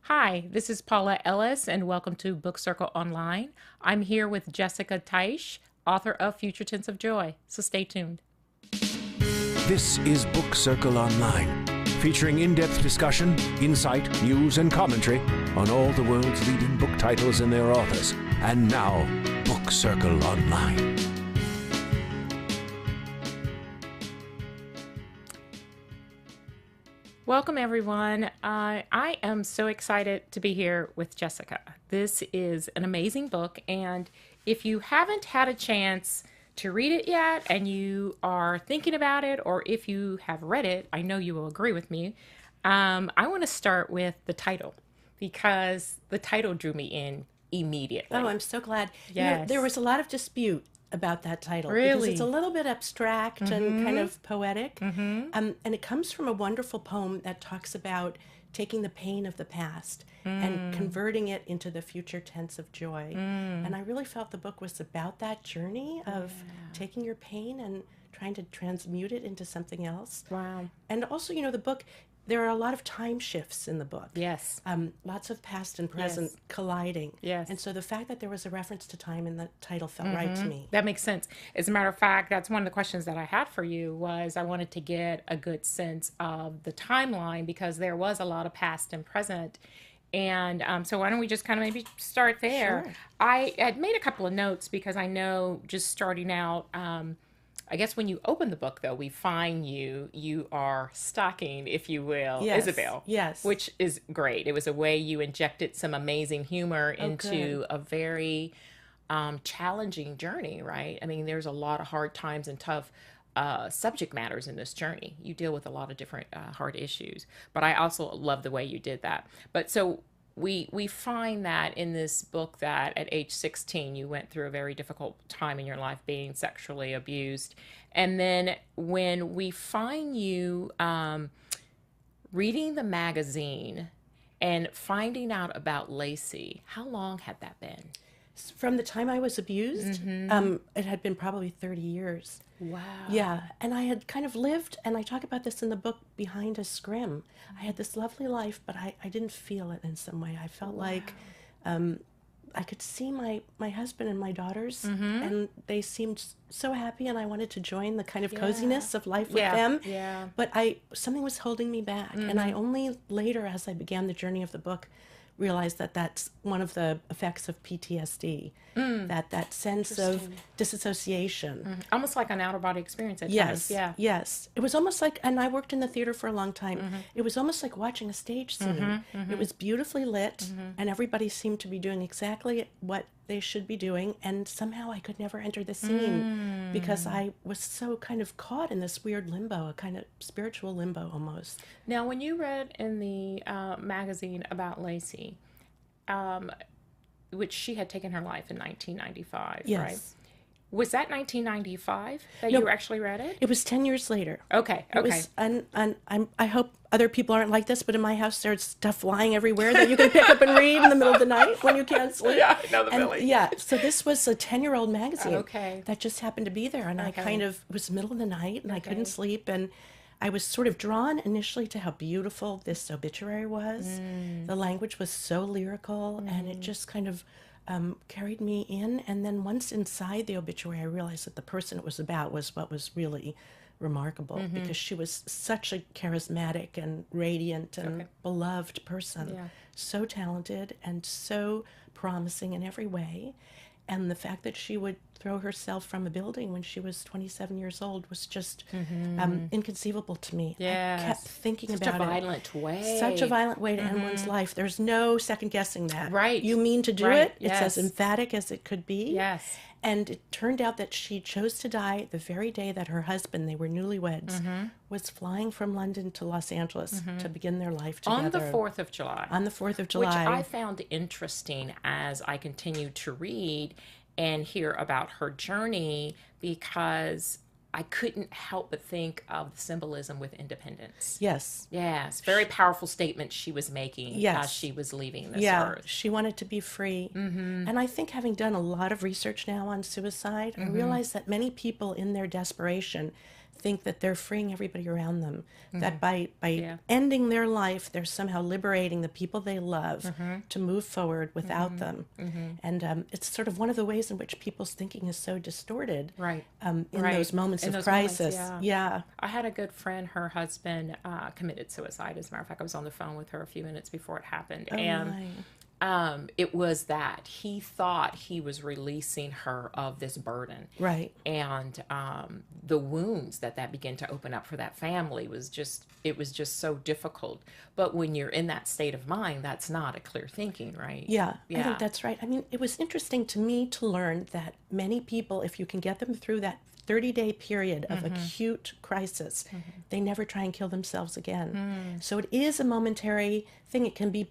Hi, this is Paula Ellis, and welcome to Book Circle Online. I'm here with Jessica Teich, author of Future Tense of Joy. So stay tuned. This is Book Circle Online, featuring in-depth discussion, insight, news, and commentary on all the world's leading book titles and their authors. And now, Book Circle Online. Welcome, everyone. I am so excited to be here with Jessica. This is an amazing book, and if you haven't had a chance to read it yet and you are thinking about it, or if you have read it, I know you will agree with me. I want to start with the title because the title drew me in immediately. Oh, I'm so glad. Yes. There was a lot of dispute about that title because Really? it's a little bit abstract and kind of poetic. And it comes from a wonderful poem that talks about taking the pain of the past and converting it into the future tense of joy. And I really felt the book was about that journey of taking your pain and trying to transmute it into something else. Wow. And also, the book, there are a lot of time shifts in the book. Yes. Lots of past and present colliding. Yes. And so the fact that there was a reference to time in the title felt right to me. That makes sense. As a matter of fact, that's one of the questions that I had for you was I wanted to get a good sense of the timeline because there was a lot of past and present. And so why don't we just kind of maybe start there? Sure. I had made a couple of notes because I know just starting out, I guess when you open the book, though, we find you are stalking, if you will, Yes. Isabel. Yes. Which is great. It was a way you injected some amazing humor into good. a very challenging journey, right? I mean, there's a lot of hard times and tough subject matters in this journey. You deal with a lot of different hard issues, but I also love the way you did that. But so we find that in this book that at age 16 you went through a very difficult time in your life being sexually abused, and then when we find you reading the magazine and finding out about Lacey, how long had that been? From the time I was abused, it had been probably 30 years. Wow. Yeah, and I had kind of lived, and I talk about this in the book, behind a scrim. I had this lovely life, but I didn't feel it in some way. I felt like I could see my husband and my daughters, and they seemed so happy, and I wanted to join the kind of coziness of life with them. Yeah. But something was holding me back, and I only later, as I began the journey of the book, realized that that's one of the effects of PTSD, that sense of disassociation. Almost like an outer body experience at Yes, times. Yeah. yes. It was almost like, and I worked in the theater for a long time, it was almost like watching a stage scene. It was beautifully lit, and everybody seemed to be doing exactly what they should be doing, and somehow I could never enter the scene because I was so kind of caught in this weird limbo, a kind of spiritual limbo almost. Now, when you read in the magazine about Lacey, which she had taken her life in 1995, Yes. right? Was that 1995 that No. you actually read it? It was 10 years later. Okay, It okay. was, and I hope other people aren't like this, but in my house there's stuff flying everywhere that you can pick up and read in the middle of the night when you can't sleep. Yeah, I know the And feeling. yeah, so this was a 10-year-old magazine Okay. that just happened to be there, and I Okay. kind of, it was the middle of the night, and I Okay. couldn't sleep, and I was sort of drawn initially to how beautiful this obituary was. The language was so lyrical, and it just kind of carried me in. And then once inside the obituary, I realized that the person it was about was what was really remarkable, because she was such a charismatic and radiant and beloved person. Yeah. So talented and so promising in every way. And the fact that she would throw herself from a building when she was 27 years old was just inconceivable to me. I Yes. kept thinking Such about a violent way. Such a violent way to end one's life. There's no second guessing that. Right. You mean to do Right. it. It's as Yes. emphatic as it could be. Yes. And it turned out that she chose to die the very day that her husband, they were newlyweds, was flying from London to Los Angeles to begin their life together. On the 4th of July. On the 4th of Which July. I found interesting as I continued to read and hear about her journey because I couldn't help but think of the symbolism with independence. Yes. Yes, very powerful statement she was making Yes. as she was leaving this Yeah, earth. she wanted to be free. And I think, having done a lot of research now on suicide, I realize that many people in their desperation think that they're freeing everybody around them. That by Yeah. ending their life, they're somehow liberating the people they love to move forward without them. And it's sort of one of the ways in which people's thinking is so distorted. Right. In Right. those moments In of those moments, crisis. yeah. Yeah. I had a good friend, her husband committed suicide. As a matter of fact, I was on the phone with her a few minutes before it happened. Oh, and my. It was that he thought he was releasing her of this burden. Right. And the wounds that began to open up for that family was just so difficult. But when you're in that state of mind, that's not a clear thinking, right? Yeah, I Yeah. think that's right. I mean, it was interesting to me to learn that many people, if you can get them through that 30-day period of acute crisis, they never try and kill themselves again. So it is a momentary thing. It can be,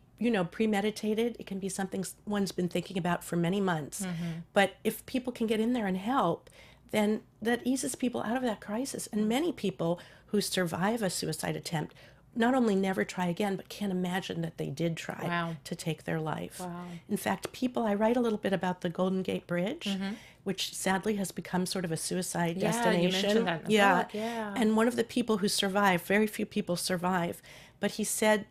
premeditated. It can be something one's been thinking about for many months. But if people can get in there and help, then that eases people out of that crisis. And many people who survive a suicide attempt not only never try again, but can't imagine that they did try Wow. to take their life. Wow. In fact, I write a little bit about the Golden Gate Bridge, which sadly has become sort of a suicide Yeah, you destination. mentioned that in the book, yeah. And one of the people who survived, very few people survive, but he said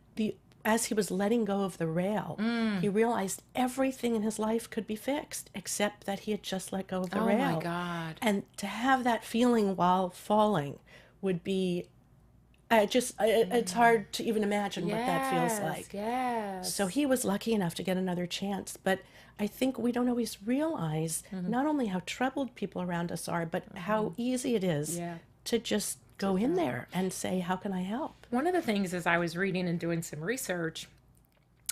as he was letting go of the rail, he realized everything in his life could be fixed, except that he had just let go of the rail. Oh my God. And to have that feeling while falling would be it's hard to even imagine what that feels like. Yes. So he was lucky enough to get another chance. But I think we don't always realize not only how troubled people around us are, but how easy it is Yeah. to just go in there and say, how can I help? One of the things is I was reading and doing some research,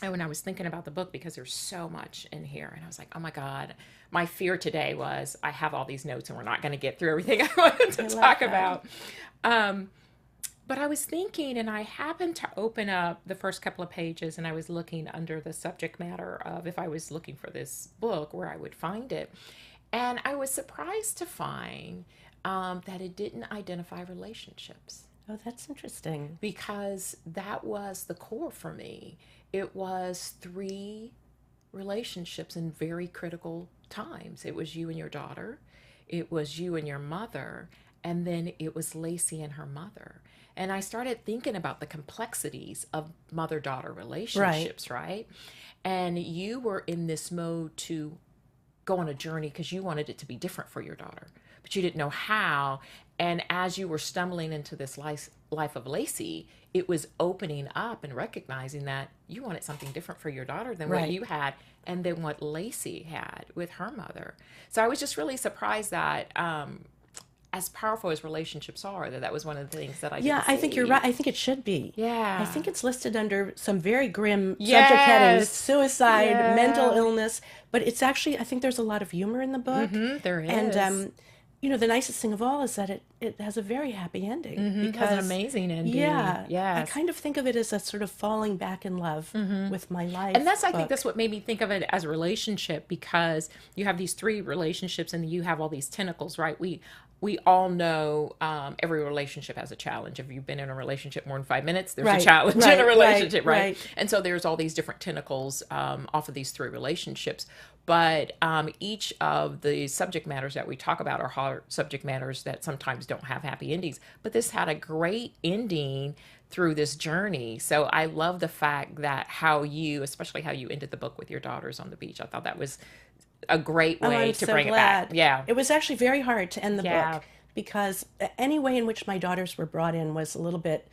and when I was thinking about the book, because there's so much in here, and I was like, oh my God, my fear today was I have all these notes and we're not going to get through everything I wanted to talk about. But I was thinking, and I happened to open up the first couple of pages, and I was looking under the subject matter of if I was looking for this book, where I would find it. And I was surprised to find that it didn't identify relationships, Oh, that's interesting. because that was the core for me. It was 3 relationships in very critical times. It was you and your daughter, it was you and your mother, and then it was Lacey and her mother. And I started thinking about the complexities of mother-daughter relationships, right? And you were in this mode to go on a journey because you wanted it to be different for your daughter, but you didn't know how. And as you were stumbling into this life of Lacey, it was opening up and recognizing that you wanted something different for your daughter than what you had and than what Lacey had with her mother. So I was just really surprised that as powerful as relationships are, that was one of the things that I didn't I think see. you're right. I think it should be. Yeah. I think it's listed under some very grim subject Yes. headings, suicide, Yeah. mental illness, but it's actually, I think there's a lot of humor in the book. There is. And, the nicest thing of all is that it has a very happy ending. It has an amazing ending. Yeah. Yes. I kind of think of it as a sort of falling back in love with my life. And I think book. that's what made me think of it as a relationship, because you have these 3 relationships and you have all these tentacles, right? We all know every relationship has a challenge. If you've been in a relationship more than 5 minutes, there's a challenge in a relationship, right? And so there's all these different tentacles off of these 3 relationships. But each of the subject matters that we talk about are hard subject matters that sometimes don't have happy endings. But this had a great ending through this journey. So I love the fact that especially how you ended the book with your daughters on the beach. I thought that was a great way I'm to so bring glad. it back. Yeah. It was actually very hard to end the Yeah. book because any way in which my daughters were brought in was a little bit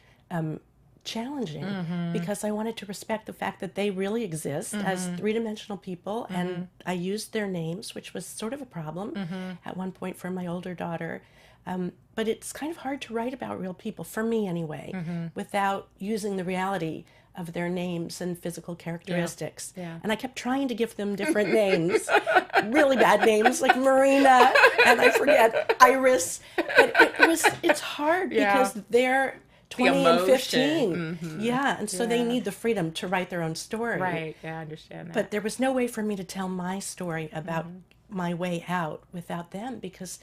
challenging because I wanted to respect the fact that they really exist as 3-dimensional people, and I used their names, which was sort of a problem at one point for my older daughter. But it's kind of hard to write about real people, for me anyway, without using the reality of their names and physical characteristics. Yeah. And I kept trying to give them different names, really bad names like Marina, and I forget, Iris. But it's hard because they're 20 and 15. Yeah, and so they need the freedom to write their own story. Right. Yeah, I understand that. But there was no way for me to tell my story about my way out without them, because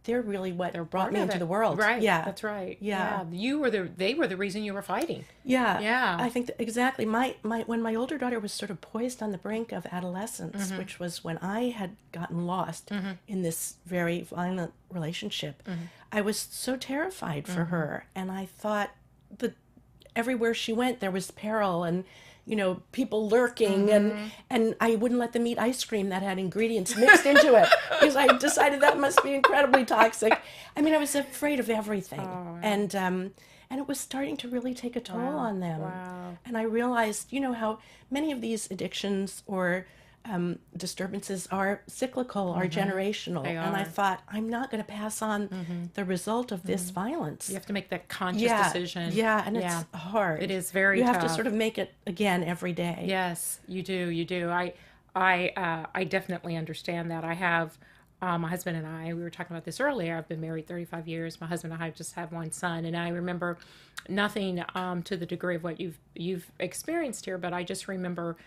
they're really what brought me into the world. Right. Yeah. That's right. Yeah. They were the reason you were fighting. Yeah. Yeah. I think exactly. When my older daughter was sort of poised on the brink of adolescence, which was when I had gotten lost in this very violent relationship, I was so terrified for her. And I thought that everywhere she went, there was peril and, people lurking, and I wouldn't let them eat ice cream that had ingredients mixed into it because I decided that must be incredibly toxic. I mean, I was afraid of everything. And it was starting to really take a toll on them. Wow. And I realized, how many of these addictions or disturbances are cyclical, are generational. They And I are. thought, I'm not going to pass on the result of this violence. You have to make that conscious decision. Yeah, and it's hard. It is very You have tough. to sort of make it again every day. Yes, you do. You do. I definitely understand that. I have my husband and I. We were talking about this earlier. I've been married 35 years. My husband and I just have one son, and I remember nothing to the degree of what you've experienced here. But I just remember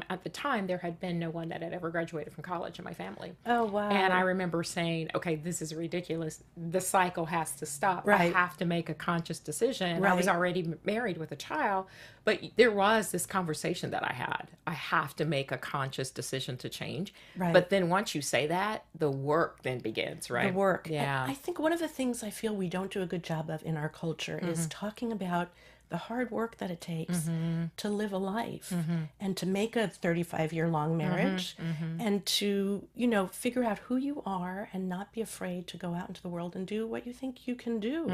at the time there had been no one that had ever graduated from college in my family. Oh, wow. And I remember saying, okay, this is ridiculous. The cycle has to stop. Right. I have to make a conscious decision. I Right. was already married with a child, but there was this conversation that I had. I have to make a conscious decision to change. Right. But then once you say that, the work then begins, right? The work. Yeah. And I think one of the things I feel we don't do a good job of in our culture is talking about the hard work that it takes to live a life and to make a 35-year-long marriage and to, figure out who you are and not be afraid to go out into the world and do what you think you can do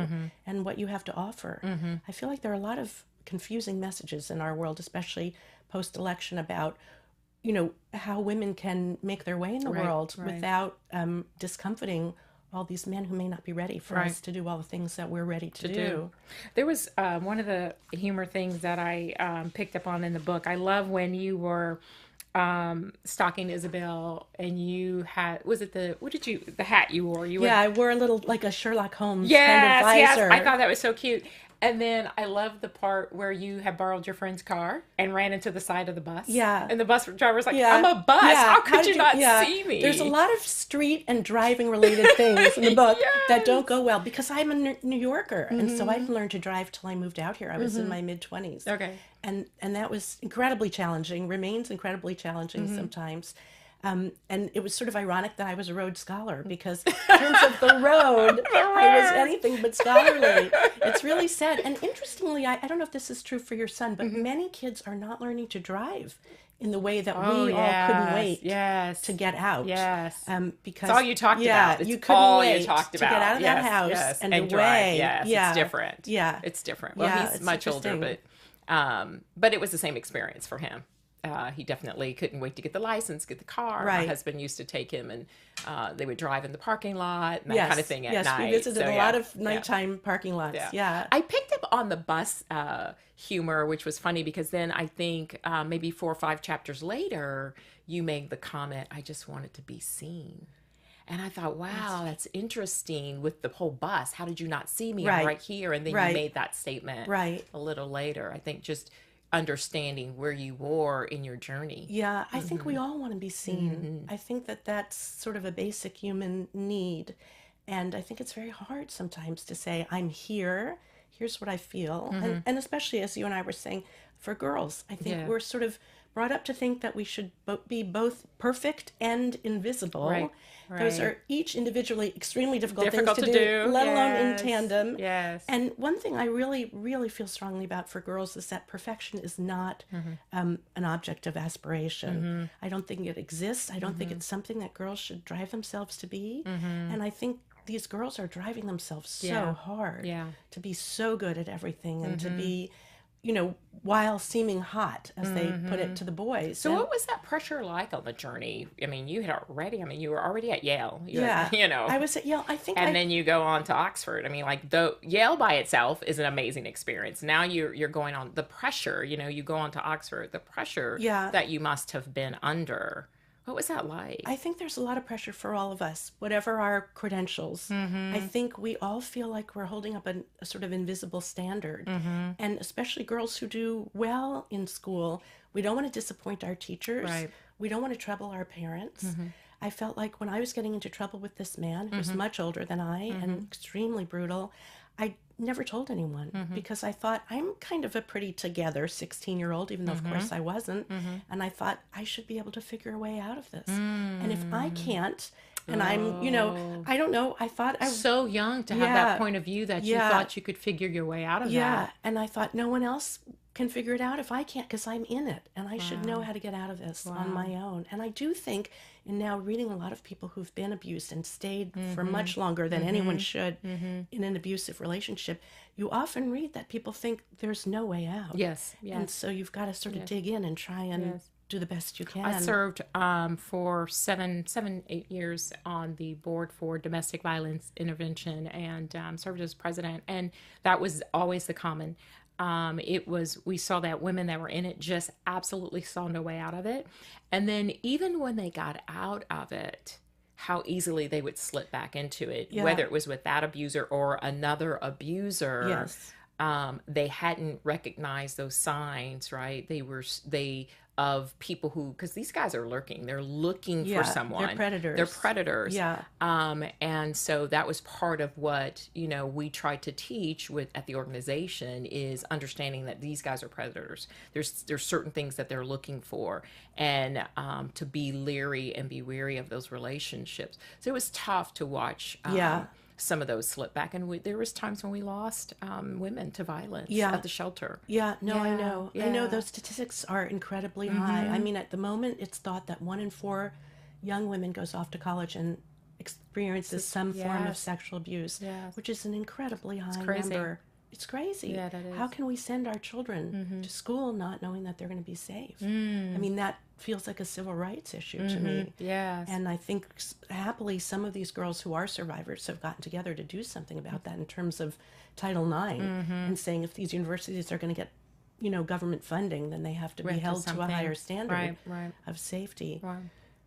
and what you have to offer. I feel like there are a lot of confusing messages in our world, especially post-election, about how women can make their way in the world without discomforting all these men who may not be ready for us to do all the things that we're ready to do. There was one of the humor things that I picked up on in the book. I love when you were stalking Isabel and you had, the hat you wore? I wore a little, like a Sherlock Holmes Yes, kind of visor. I thought that was so cute. And then I love the part where you had borrowed your friend's car and ran into the side of the bus. Yeah. And the bus driver was like, I'm a bus. Yeah. How could you not see me? There's a lot of street and driving related things in the book that don't go well because I'm a New Yorker. And so I didn't learn to drive till I moved out here. I was in my mid-20s. Okay. And that was incredibly challenging, remains incredibly challenging sometimes. And it was sort of ironic that I was a Rhodes Scholar because in terms of the road, I was anything but scholarly. It's really sad. And interestingly, I don't know if this is true for your son, but many kids are not learning to drive in the way that we all couldn't wait to get out. Yes. Because it's all you talked about. It's you couldn't all wait you talked about. to get out of that house and away. Drive. Yes, Yeah. it's different. Yeah. It's different. Well, Yeah, he's it's much older, interesting. but it was the same experience for him. He definitely couldn't wait to get the license, get the car. Right. My husband used to take him and they would drive in the parking lot and that kind of thing at night. Yes, we visited a lot of nighttime parking lots. Yeah. I picked up on the bus humor, which was funny because then I think maybe 4 or 5 chapters later, you made the comment, I just wanted to be seen. And I thought, wow, that's interesting with the whole bus. How did you not see me? I'm right here. And then you made that statement a little later. I think just understanding where you were in your journey. Yeah, I think we all want to be seen. I think that that's sort of a basic human need. And I think it's very hard sometimes to say, I'm here, here's what I feel. And especially as you and I were saying, for girls, I think we're sort of brought up to think that we should be both perfect and invisible. Right. Those are each individually extremely difficult things to do, let alone in tandem. Yes. And one thing I really, really feel strongly about for girls is that perfection is not an object of aspiration. I don't think it exists. I don't think it's something that girls should drive themselves to be. And I think these girls are driving themselves so hard to be so good at everything and to be, while seeming hot, as they put it to the boys. So what was that pressure like on the journey? I mean, you were already at Yale. I was at Yale, I think. And then you go on to Oxford. I mean, like, Yale by itself is an amazing experience. Now you're going on the pressure, you go on to Oxford, the pressure that you must have been under. What was that like? I think there's a lot of pressure for all of us, whatever our credentials. I think we all feel like we're holding up a sort of invisible standard. And especially girls who do well in school, we don't want to disappoint our teachers. Right. We don't want to trouble our parents. I felt like when I was getting into trouble with this man, who was much older than I and extremely brutal, I never told anyone because I thought I'm kind of a pretty together 16-year-old, even though of course I wasn't. And I thought I should be able to figure a way out of this. And if I can't, And I'm, I don't know. I thought So young to have that yeah, point of view that you yeah, thought you could figure your way out of yeah. that. And I thought no one else can figure it out if I can't, because I'm in it and I should know Wow. how to get out of this on Wow. my own. And I do think, in now reading a lot of people who've been abused and stayed for Mm-hmm. much longer than anyone should Mm-hmm. in an abusive relationship, you often read that people think there's no way out. Yes. And Yes. so you've got to sort of Yes. dig in and try and Yes. do the best you I can. served for 8 years on the board for domestic violence intervention, and served as president. And that was always the common. We saw that women that were in it just absolutely saw no way out of it. And then even when they got out of it, how easily they would slip back into it, Yeah. whether it was with that abuser or another abuser. Yes. They hadn't recognized those signs, right? They of people who, because these guys are lurking, they're looking Yeah, for someone. they're predators. They're predators. Yeah. And so that was part of what we tried to teach at the organization, is understanding that these guys are predators. There's certain things that they're looking for, and to be leery and be wary of those relationships. So it was tough to watch. Yeah. Some of those slip back, and there was times when we lost women to violence Yeah. at the shelter. Yeah, no, I Yeah, know. I yeah. know those statistics are incredibly high. I mean, at the moment, it's thought that 1 in 4 young women goes off to college and experiences some form of Yes. sexual abuse, Yes. which is an incredibly high crazy. number. It's crazy. Yeah, that is. How can we send our children to school not knowing that they're going to be safe? I mean, that feels like a civil rights issue to me. Yes. And I think happily some of these girls who are survivors have gotten together to do something about that in terms of Title IX, and saying if these universities are going to get, government funding, then they have to be Right, to held to a something. higher standard Right. of safety. Right.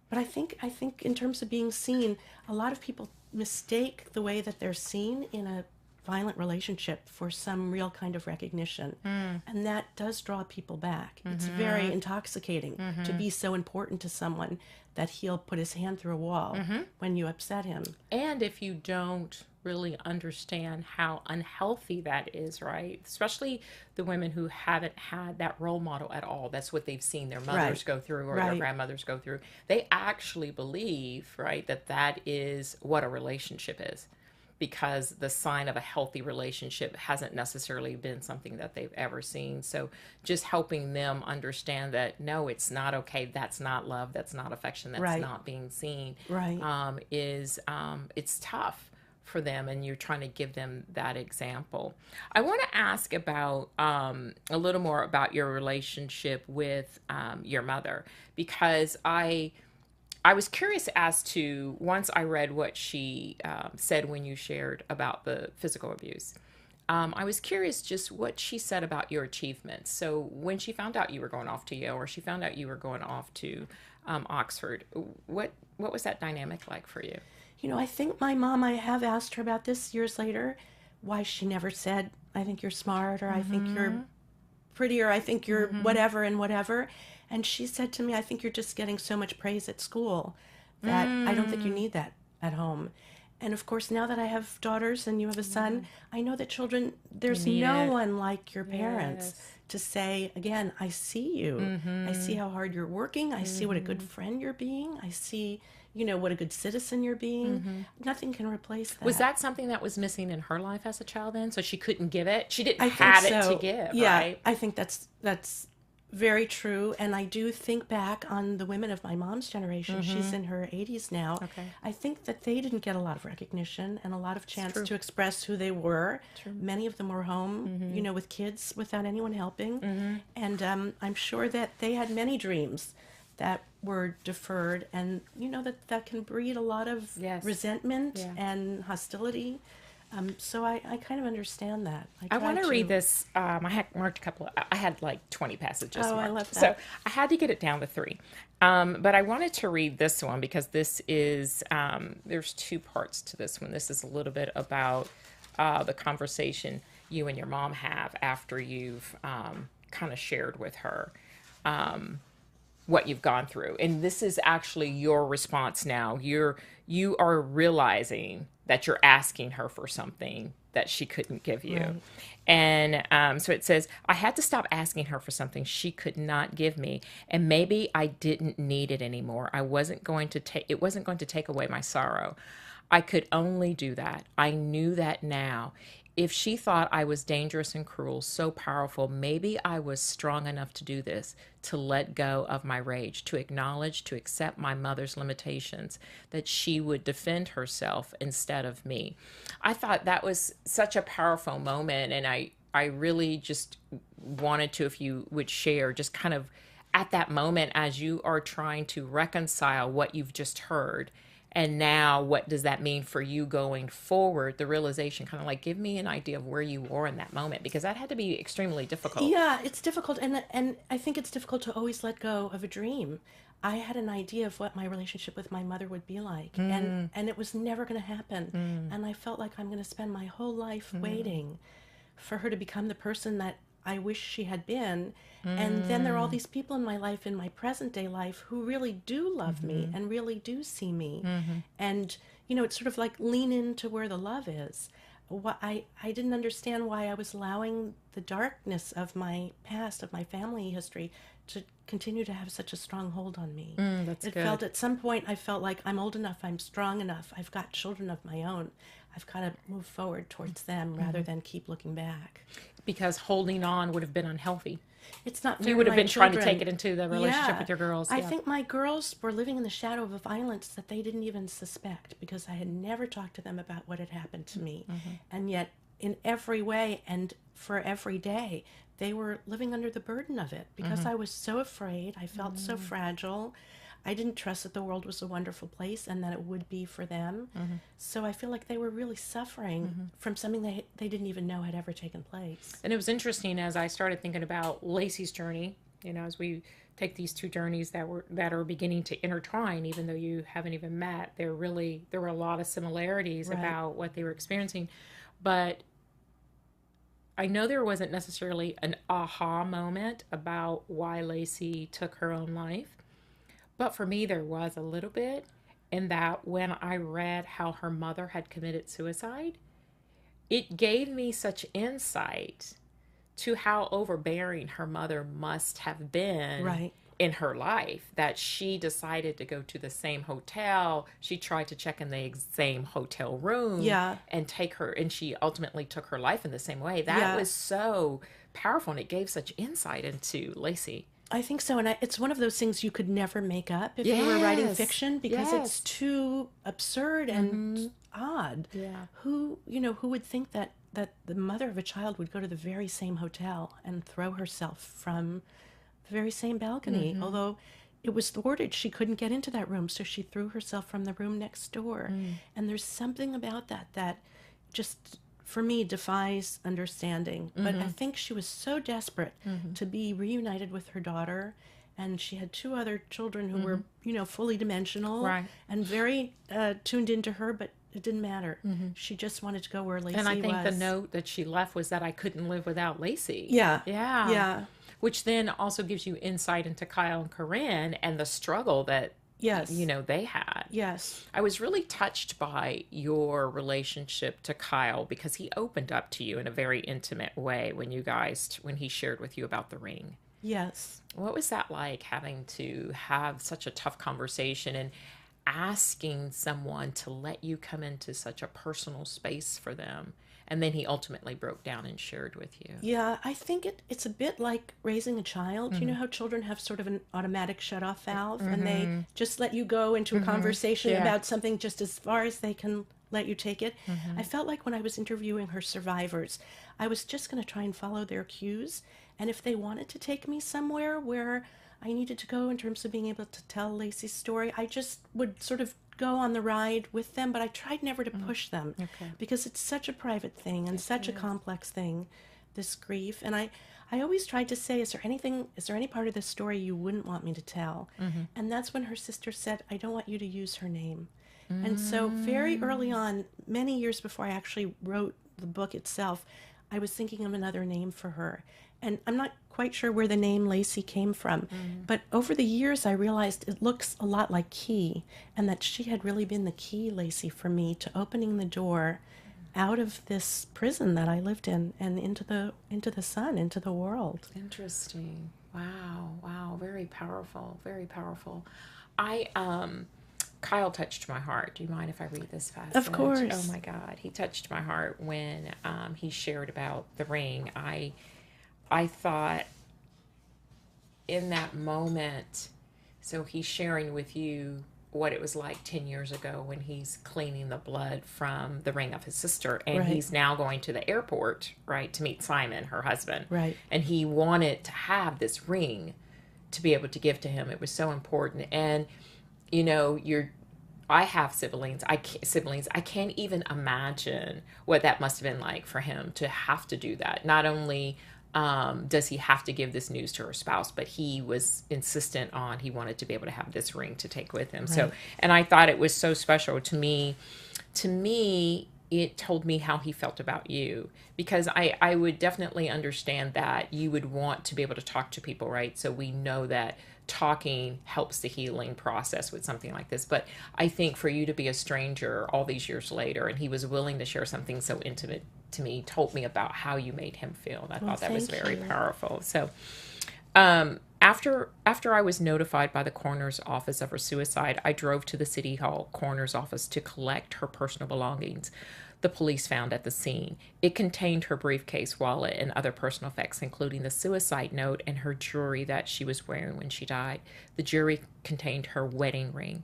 But I think in terms of being seen, a lot of people mistake the way that they're seen in a violent relationship for some real kind of recognition. And that does draw people back. It's very intoxicating to be so important to someone that he'll put his hand through a wall when you upset him. And if you don't really understand how unhealthy that is, right? Especially the women who haven't had that role model at all. That's what they've seen their mothers Right. go through, or their Right. grandmothers go through. They actually believe, right, that is what a relationship is. Because the sign of a healthy relationship hasn't necessarily been something that they've ever seen. So just helping them understand that, no, it's not okay. That's not love. That's not affection. That's Right. not being seen. Right. It's tough for them, and you're trying to give them that example. I want to ask about a little more about your relationship with your mother, because I was curious as to, once I read what she said when you shared about the physical abuse. I was curious just what she said about your achievements. So when she found out you were going off to Yale, or she found out you were going off to Oxford, what was that dynamic like for you? I think my mom, I have asked her about this years later, why she never said, I think you're smart, or I think you're pretty, or I think you're whatever and whatever. And she said to me, I think you're just getting so much praise at school that I don't think you need that at home. And of course, now that I have daughters and you have a son, I know that children, there's need no it. one like your parents Yes. to say, again, I see you. I see how hard you're working. I see what a good friend you're being. I see, what a good citizen you're being. Nothing can replace that. Was that something that was missing in her life as a child then? So she couldn't give it? She didn't I have think it so. to give, Yeah, right? I think that's very true. And I do think back on the women of my mom's generation. She's in her 80s now. Okay. I think that they didn't get a lot of recognition and a lot of chance true. to express who they were. Many of them were home, with kids without anyone helping. And I'm sure that they had many dreams that were deferred, and that can breed a lot of Yes. resentment Yeah. and hostility. So I kind of understand that. I try want to read this. I had marked a couple. I had like 20 passages. Oh, I marked. love that. So I had to get it down to 3. But I wanted to read this one because this is, there's 2 parts to this one. This is a little bit about the conversation you and your mom have after you've kind of shared with her what you've gone through. And this is actually your response now. You are realizing that you're asking her for something that she couldn't give you. Right. And so it says, I had to stop asking her for something she could not give me. And maybe I didn't need it anymore. It wasn't going to take away my sorrow. I could only do that. I knew that now. If she thought I was dangerous and cruel, so powerful, maybe I was strong enough to do this, to let go of my rage, to acknowledge, to accept my mother's limitations, that she would defend herself instead of me. I thought that was such a powerful moment, and I really just wanted to, if you would share, just kind of at that moment as you are trying to reconcile what you've just heard. And now, what does that mean for you going forward? The realization, kind of like, give me an idea of where you were in that moment, because that had to be extremely difficult. Yeah, it's difficult, and I think it's difficult to always let go of a dream. I had an idea of what my relationship with my mother would be like, and it was never going to happen. And I felt like I'm going to spend my whole life waiting for her to become the person that I wish she had been. And then there are all these people in my life, in my present day life, who really do love me and really do see me. And, it's sort of like lean into where the love is. I didn't understand why I was allowing the darkness of my past, of my family history, to continue to have such a strong hold on me. That's It good. felt at some point, I felt like I'm old enough, I'm strong enough, I've got children of my own. I've got to move forward towards them rather than keep looking back. Because holding on would have been unhealthy. It's not fair You would to have my been trying to children. take it into the relationship Yeah. with your girls. I Yeah. think my girls were living in the shadow of a violence that they didn't even suspect, because I had never talked to them about what had happened to me. And yet, in every way and for every day, they were living under the burden of it, because I was so afraid. I felt so fragile. I didn't trust that the world was a wonderful place and that it would be for them. So I feel like they were really suffering from something they didn't even know had ever taken place. And it was interesting as I started thinking about Lacey's journey, as we take these two journeys that are beginning to intertwine, even though you haven't even met. There were a lot of similarities Right. about what they were experiencing. But I know there wasn't necessarily an aha moment about why Lacey took her own life. But for me, there was a little bit, in that when I read how her mother had committed suicide, it gave me such insight to how overbearing her mother must have been Right. in her life, that she decided to go to the same hotel. She tried to check in the same hotel room, Yeah. and take her, and she ultimately took her life in the same way. That Yeah. was so powerful, and it gave such insight into Lacey. I think so, and it's one of those things you could never make up if you were writing Yes. fiction, because Yes. it's too absurd and odd. Yeah. Who would think that the mother of a child would go to the very same hotel and throw herself from the very same balcony? Although it was thwarted, she couldn't get into that room, so she threw herself from the room next door. And there's something about that just, for me, defies understanding. But I think she was so desperate to be reunited with her daughter, and she had two other children who were, fully dimensional Right. and very tuned into her, but it didn't matter. She just wanted to go where Lacey And I think the was. note that she left was that I couldn't live without Lacey. Yeah. Yeah. Yeah. Which then also gives you insight into Kyle and Corinne and the struggle that, Yes. they had. Yes. I was really touched by your relationship to Kyle, because he opened up to you in a very intimate way when he shared with you about the ring. Yes. What was that like, having to have such a tough conversation and asking someone to let you come into such a personal space for them? And then he ultimately broke down and shared with you. Yeah, I think it's a bit like raising a child. You know how children have sort of an automatic shut-off valve, and they just let you go into a conversation Yeah. about something just as far as they can let you take it. I felt like when I was interviewing her survivors, I was just going to try and follow their cues. And if they wanted to take me somewhere where I needed to go in terms of being able to tell Lacey's story, I just would sort of go on the ride with them, but I tried never to push them, because it's such a private thing and such a complex thing, this grief. And I always tried to say, is there any part of this story you wouldn't want me to tell? And that's when her sister said, I don't want you to use her name. And so very early on, many years before I actually wrote the book itself, I was thinking of another name for her. And I'm not quite sure where the name Lacey came from, but over the years I realized it looks a lot like key, and that she had really been the key, Lacey, for me to opening the door out of this prison that I lived in and into the sun, into the world. Interesting. Wow. Wow. Very powerful. Very powerful. I Kyle touched my heart. Do you mind if I read this passage? Of course. Oh my God, he touched my heart when he shared about the ring. I thought in that moment, so he's sharing with you what it was like 10 years ago when he's cleaning the blood from the ring of his sister, and Right. he's now going to the airport, right, to meet Simon, her husband. Right. And he wanted to have this ring to be able to give to him. It was so important. And I have siblings. I can't even imagine what that must have been like for him to have to do that. Not only does he have to give this news to her spouse, but he was insistent on, he wanted to be able to have this ring to take with him. Right. So, and I thought it was so special to me. To me, it told me how he felt about you, because I would definitely understand that you would want to be able to talk to people, right? So we know that talking helps the healing process with something like this. But I think for you to be a stranger all these years later, and he was willing to share something so intimate to me, told me about how you made him feel. And I thought that was very powerful. So after I was notified by the coroner's office of her suicide, I drove to the City Hall coroner's office to collect her personal belongings the police found at the scene. It contained her briefcase, wallet, and other personal effects, including the suicide note and her jewelry that she was wearing when she died. The jewelry contained her wedding ring,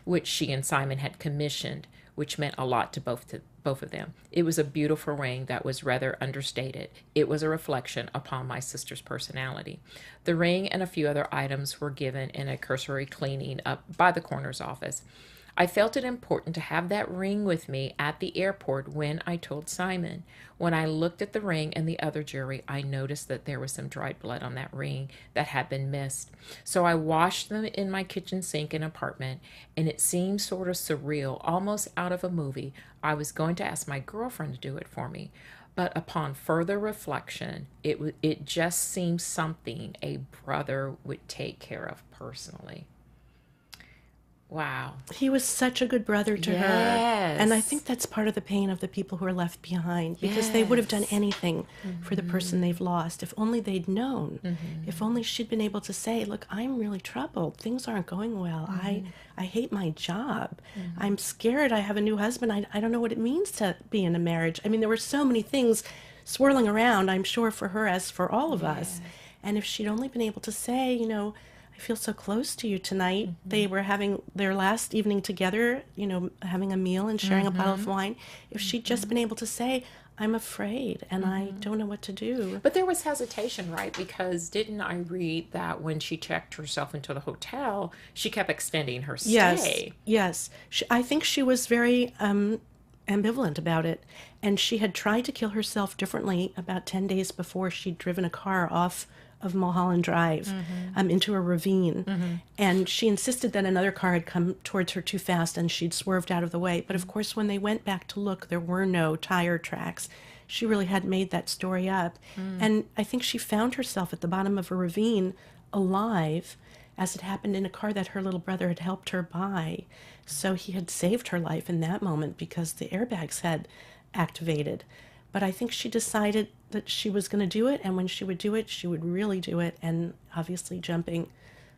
which she and Simon had commissioned, which meant a lot to both of them. It was a beautiful ring that was rather understated. It was a reflection upon my sister's personality. The ring and a few other items were given in a cursory cleaning up by the coroner's office. I felt it important to have that ring with me at the airport when I told Simon. When I looked at the ring and the other jewelry, I noticed that there was some dried blood on that ring that had been missed. So I washed them in my kitchen sink and apartment, and it seemed sort of surreal, almost out of a movie. I was going to ask my girlfriend to do it for me. But upon further reflection, it just seemed something a brother would take care of personally. Wow. He was such a good brother to her. Yes. And I think that's part of the pain of the people who are left behind, because they would have done anything for the person they've lost if only they'd known. If only she'd been able to say, look, I'm really troubled. Things aren't going well. I hate my job. I'm scared. I have a new husband. I don't know what it means to be in a marriage. I mean, there were so many things swirling around, I'm sure, for her as for all of us. And if she'd only been able to say, I feel so close to you tonight. They were having their last evening together, having a meal and sharing a bottle of wine. If she'd just been able to say, I'm afraid and I don't know what to do. But there was hesitation, right? Because didn't I read that when she checked herself into the hotel, she kept extending her stay? Yes. I think she was very ambivalent about it. And she had tried to kill herself differently about 10 days before. She'd driven a car off of Mulholland Drive into a ravine. And she insisted that another car had come towards her too fast and she'd swerved out of the way. But of course, when they went back to look, there were no tire tracks. She really had made that story up. And I think she found herself at the bottom of a ravine alive, as it happened in a car that her little brother had helped her buy. So he had saved her life in that moment because the airbags had activated. But I think she decided that she was going to do it, and when she would do it, she would really do it. And obviously jumping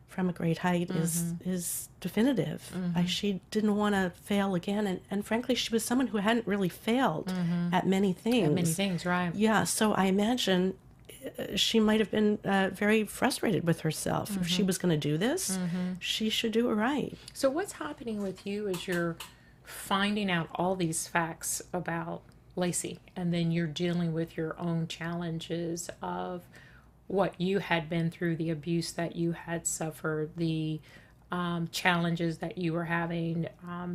from a great height is definitive. She didn't want to fail again. And frankly, she was someone who hadn't really failed at many things. At many things, right. Yeah, so I imagine she might have been very frustrated with herself. If she was going to do this, she should do it right. So what's happening with you as you're finding out all these facts about Lacey, and then you're dealing with your own challenges of what you had been through, the abuse that you had suffered, the challenges that you were having,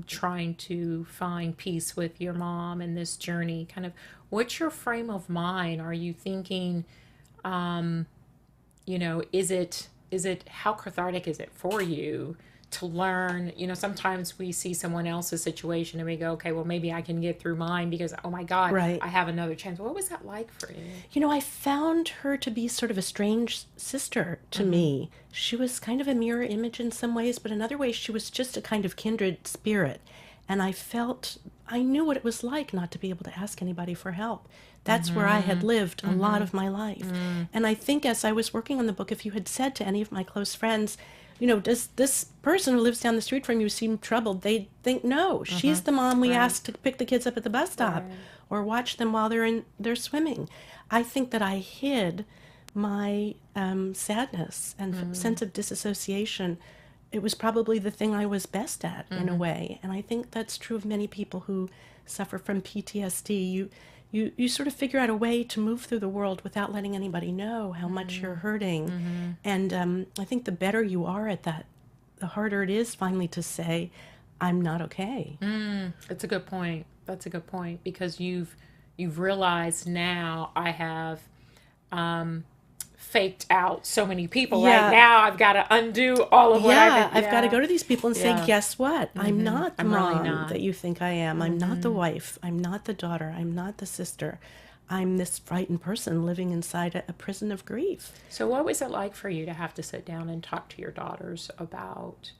trying to find peace with your mom in this journey? Kind of, what's your frame of mind? Are you thinking, is it how cathartic is it for you to learn? Sometimes we see someone else's situation and we go, okay, well, maybe I can get through mine because, oh my God, right, I have another chance. What was that like for you? I found her to be sort of a strange sister to me. She was kind of a mirror image in some ways, but in other ways, she was just a kind of kindred spirit. And I knew what it was like not to be able to ask anybody for help. That's where I had lived a lot of my life. And I think as I was working on the book, if you had said to any of my close friends, does this person who lives down the street from you seem troubled? They'd think, no, she's the mom we asked to pick the kids up at the bus stop or watch them while they're swimming. I think that I hid my sadness and sense of disassociation. It was probably the thing I was best at in a way. And I think that's true of many people who suffer from PTSD. You sort of figure out a way to move through the world without letting anybody know how much you're hurting. And I think the better you are at that, the harder it is finally to say, I'm not okay. That's a good point. That's a good point, because you've realized now I have faked out so many people. Right now I've got to undo all of what I've got to go to these people and say, guess what? I'm not the mom really not that you think I am. I'm not the wife. I'm not the daughter. I'm not the sister. I'm this frightened person living inside a prison of grief. So what was it like for you to have to sit down and talk to your daughters about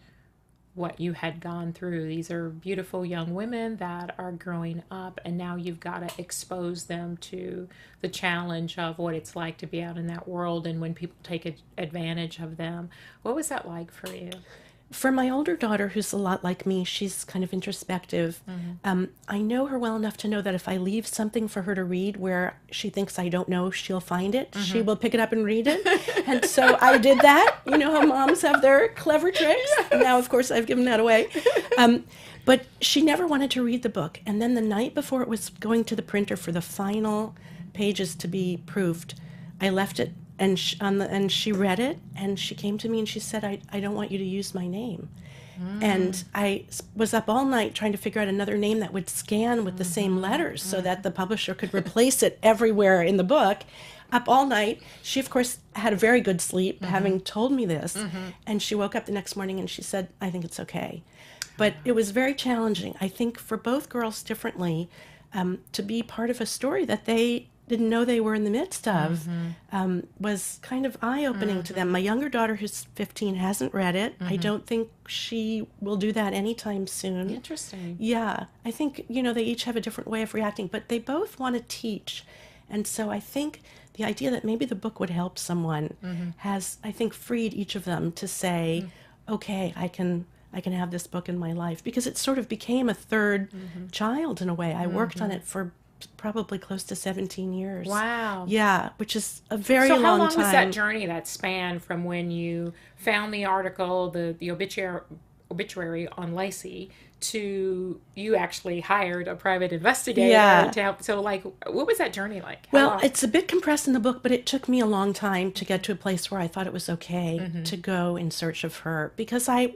what you had gone through? These are beautiful young women that are growing up, and now you've got to expose them to the challenge of what it's like to be out in that world and when people take advantage of them. What was that like for you? For my older daughter, who's a lot like me, she's kind of introspective. I know her well enough to know that if I leave something for her to read where she thinks I don't know, she'll find it. She will pick it up and read it. And so I did that. You know how moms have their clever tricks? Now, of course, I've given that away. But she never wanted to read the book. And then the night before it was going to the printer for the final pages to be proofed, I left it. And she read it, and she came to me and she said, I don't want you to use my name. And I was up all night trying to figure out another name that would scan with the same letters so that the publisher could replace it everywhere in the book. Up all night. She, of course, had a very good sleep, having told me this. And she woke up the next morning and she said, I think it's okay. But it was very challenging, I think, for both girls differently, to be part of a story that they didn't know they were in the midst of, was kind of eye-opening to them. My younger daughter, who's 15, hasn't read it. I don't think she will do that anytime soon. Interesting. Yeah. I think, they each have a different way of reacting, but they both want to teach. And so I think the idea that maybe the book would help someone has, I think, freed each of them to say, okay, I can have this book in my life. Because it sort of became a third child in a way. I worked on it for probably close to 17 years. Wow. Yeah, which is a very long time. So how long was that journey, that span from when you found the article, the obituary on Lacey, to you actually hired a private investigator to help? So, what was that journry like? Well, it's a bit compressed in the book, but it took me a long time to get to a place where I thought it was okay to go in search of her, because I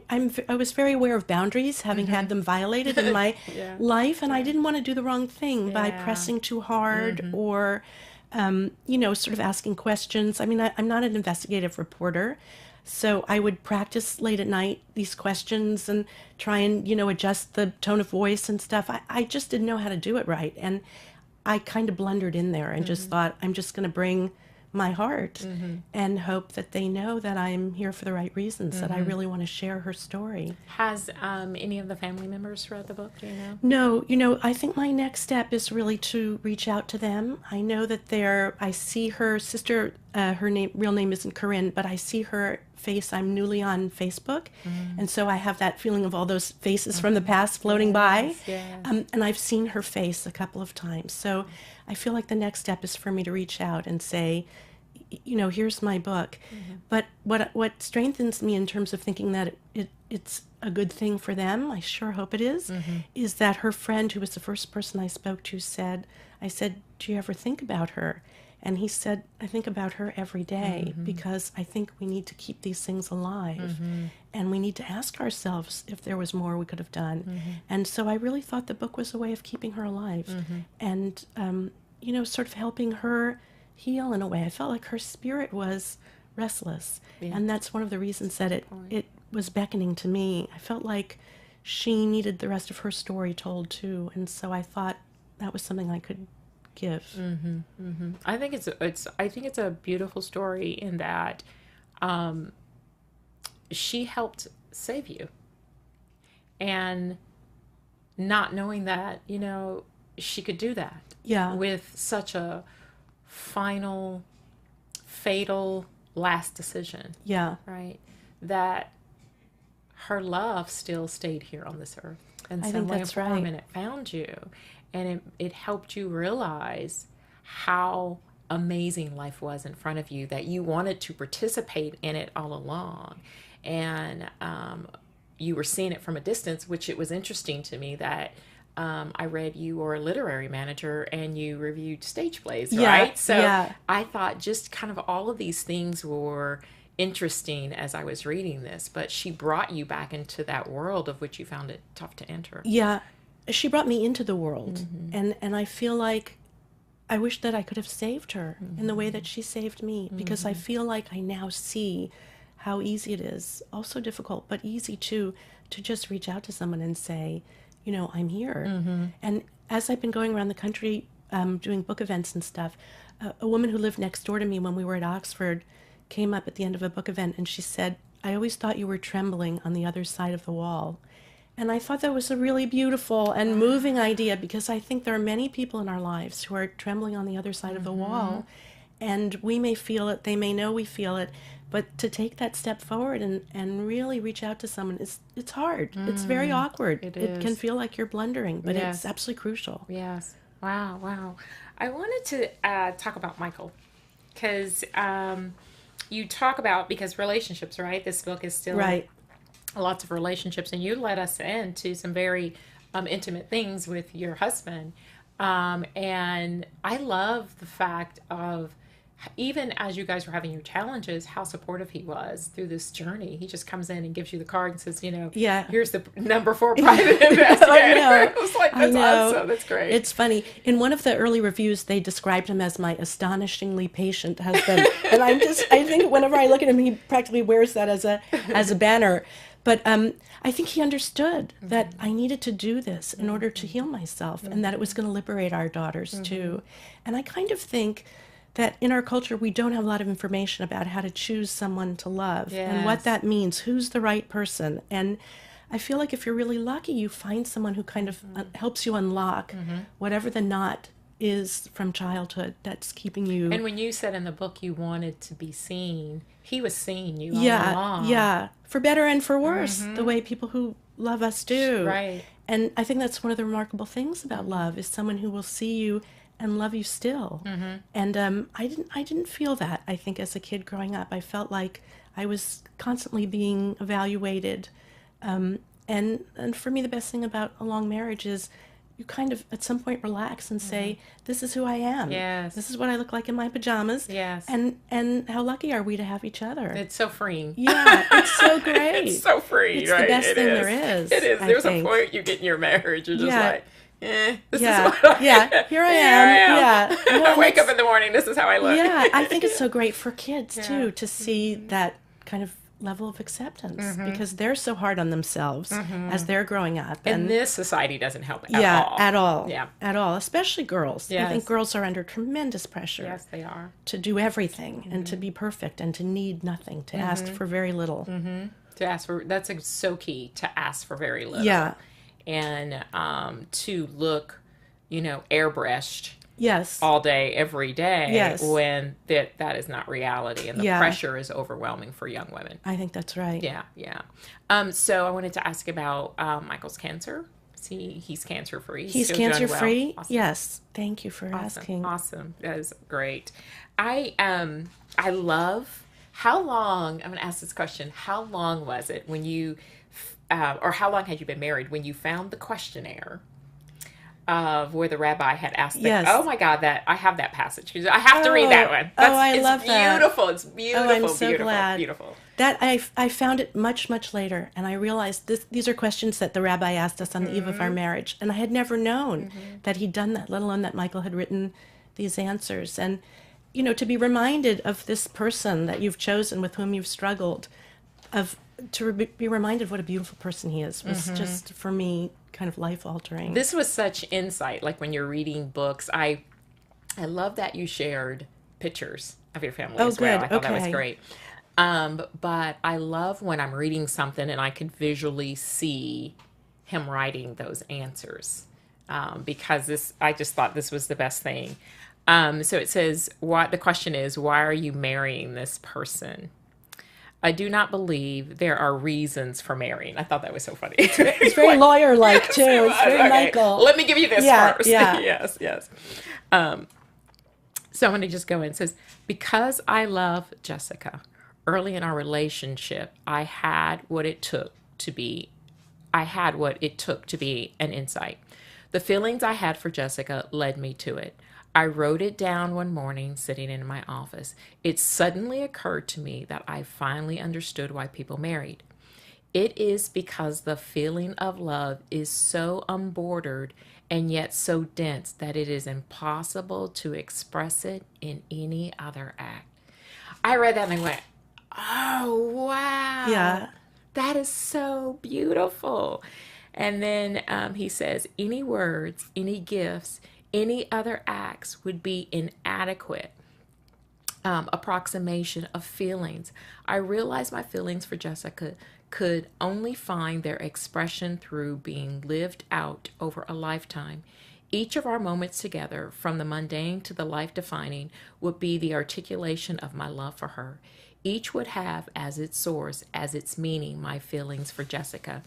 was very aware of boundaries, having had them violated in my life, and I didn't want to do the wrong thing by pressing too hard or, sort of asking questions. I mean, I'm not an investigative reporter. So I would practice late at night these questions and try and, adjust the tone of voice and stuff. I just didn't know how to do it right. And I kind of blundered in there and just thought, I'm just going to bring my heart and hope that they know that I'm here for the right reasons, that I really want to share her story. Has any of the family members read the book, do you know? No, I think my next step is really to reach out to them. I know that I see her sister, her real name isn't Corinne, but I see her face. I'm newly on Facebook, and so I have that feeling of all those faces from the past floating by, and I've seen her face a couple of times. So I feel like the next step is for me to reach out and say, here's my book. But what strengthens me in terms of thinking that it's a good thing for them, I sure hope it is that her friend, who was the first person I spoke to, I said, do you ever think about her? And he said, I think about her every day because I think we need to keep these things alive. And we need to ask ourselves if there was more we could have done. And so I really thought the book was a way of keeping her alive and, sort of helping her heal in a way. I felt like her spirit was restless. Yeah. And that's one of the reasons that it was beckoning to me. I felt like she needed the rest of her story told too. And so I thought that was something I could give. I think it's a beautiful story in that she helped save you, and not knowing that, she could do that Yeah. with such a final, fatal last decision, Yeah. right? That her love still stayed here on this earth in I some think way or that's form, right. and it found you, and it helped you realize how amazing life was in front of you, that you wanted to participate in it all along, and you were seeing it from a distance, which it was interesting to me that I read you were a literary manager and you reviewed stage plays, Yeah. right? So Yeah. I thought just kind of all of these things were interesting as I was reading this, but she brought you back into that world of which you found it tough to enter. Yeah. She brought me into the world. And I feel like I wish that I could have saved her in the way that she saved me, because I feel like I now see how easy it is, also difficult, but easy to just reach out to someone and say, I'm here. And as I've been going around the country doing book events and stuff, a woman who lived next door to me when we were at Oxford came up at the end of a book event and she said, I always thought you were trembling on the other side of the wall. And I thought that was a really beautiful and moving idea, because I think there are many people in our lives who are trembling on the other side of the wall. And we may feel it, they may know we feel it, but to take that step forward and really reach out to someone, it's hard. It's very awkward. It can feel like you're blundering, but Yes. it's absolutely crucial. Yes. Wow. Wow. I wanted to talk about Michael, because you talk about, because relationships, right? This book is still Right. lots of relationships, and you let us into some very intimate things with your husband. And I love the fact of, even as you guys were having your challenges, how supportive he was through this journey. He just comes in and gives you the card and says, Yeah. here's the number 4 private investigator. I know. I was like, I that's know. awesome. That's great. It's funny. In one of the early reviews, they described him as my astonishingly patient husband, and I think whenever I look at him, he practically wears that as a banner. But I think he understood that I needed to do this in order to heal myself, and that it was going to liberate our daughters too. And I kind of think that in our culture, we don't have a lot of information about how to choose someone to love and what Yes. that means, who's the right person. And I feel like if you're really lucky, you find someone who kind of helps you unlock whatever the knot is from childhood that's keeping you. And when you said in the book you wanted to be seen, he was seeing you all Yeah, along. yeah, for better and for worse, the way people who love us do. Right. And I think that's one of the remarkable things about love, is someone who will see you and love you still. And I didn't feel that, I think, as a kid growing up. I felt like I was constantly being evaluated. And for me, the best thing about a long marriage is you kind of at some point relax and say, this is who I am. Yes. This is what I look like in my pajamas. Yes. And how lucky are we to have each other? It's so freeing. Yeah, it's so great. It's so free, It's right? the best It thing is. there is. It is. I There's a think. point you get in your marriage, you're just Yeah. like, this Yeah, is what I yeah, here I am. Yeah. No, I and wake it's- up in the morning, this is how I look. Yeah, I think it's so great for kids Yeah. too to see that kind of level of acceptance, because they're so hard on themselves as they're growing up. And this society doesn't help at yeah, all. at all. Yeah. At all, especially girls. I Yes. think girls are under tremendous pressure Yes, they are. to do everything and to be perfect and to need nothing, to ask for very little. To ask for, that's so key, to ask for very little. Yeah. And to look, airbrushed Yes. all day, every day, Yes. when that is not reality, and the Yeah. pressure is overwhelming for young women. I think that's right. Yeah, yeah. So I wanted to ask about Michael's cancer. See, he's cancer free. He's cancer free. Awesome. Yes. Thank you for Awesome. asking. Awesome. That is great. I love, how long, I'm going to ask this question. How long was it when you, or how long had you been married when you found the questionnaire of where the rabbi had asked Yes. oh my God, that I have that passage. I have to read that one. I love that. Beautiful. It's beautiful. I'm so beautiful, glad. beautiful. That I found it much, much later, and I realized these are questions that the rabbi asked us on the eve of our marriage, and I had never known that he'd done that, let alone that Michael had written these answers. And, to be reminded of this person that you've chosen, with whom you've struggled, be reminded of what a beautiful person he is, was just, for me, kind of life-altering. This was such insight. Like when you're reading books, I love that you shared pictures of your family as well. good. I thought that was Okay. great. But I love when I'm reading something and I can visually see him writing those answers, because I just thought this was the best thing. So it says, the question is, why are you marrying this person? I do not believe there are reasons for marrying. I thought that was so funny. It's very lawyer-like, Yes, too. it It's very okay. Michael. Let me give you this Yeah, first. yeah. Yes, yes. So I'm going to just go in. It says, because I love Jessica, early in our relationship, I had what it took to be an insight. The feelings I had for Jessica led me to it. I wrote it down one morning sitting in my office. It suddenly occurred to me that I finally understood why people married. It is because the feeling of love is so unbordered and yet so dense that it is impossible to express it in any other act. I read that and I went, oh, wow. Yeah. That is so beautiful. And then he says, any words, any gifts, any other acts would be inadequate approximation of feelings. I realized my feelings for Jessica could only find their expression through being lived out over a lifetime. Each of our moments together, from the mundane to the life defining, would be the articulation of my love for her. Each would have as its source, as its meaning, my feelings for Jessica.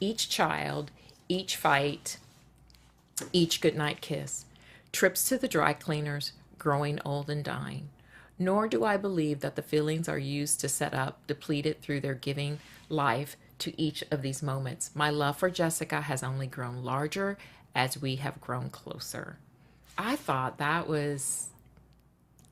Each child, each fight, each goodnight kiss, trips to the dry cleaners, growing old and dying. Nor do I believe that the feelings are used to set up, depleted through their giving life to each of these moments. My love for Jessica has only grown larger as we have grown closer. I thought that was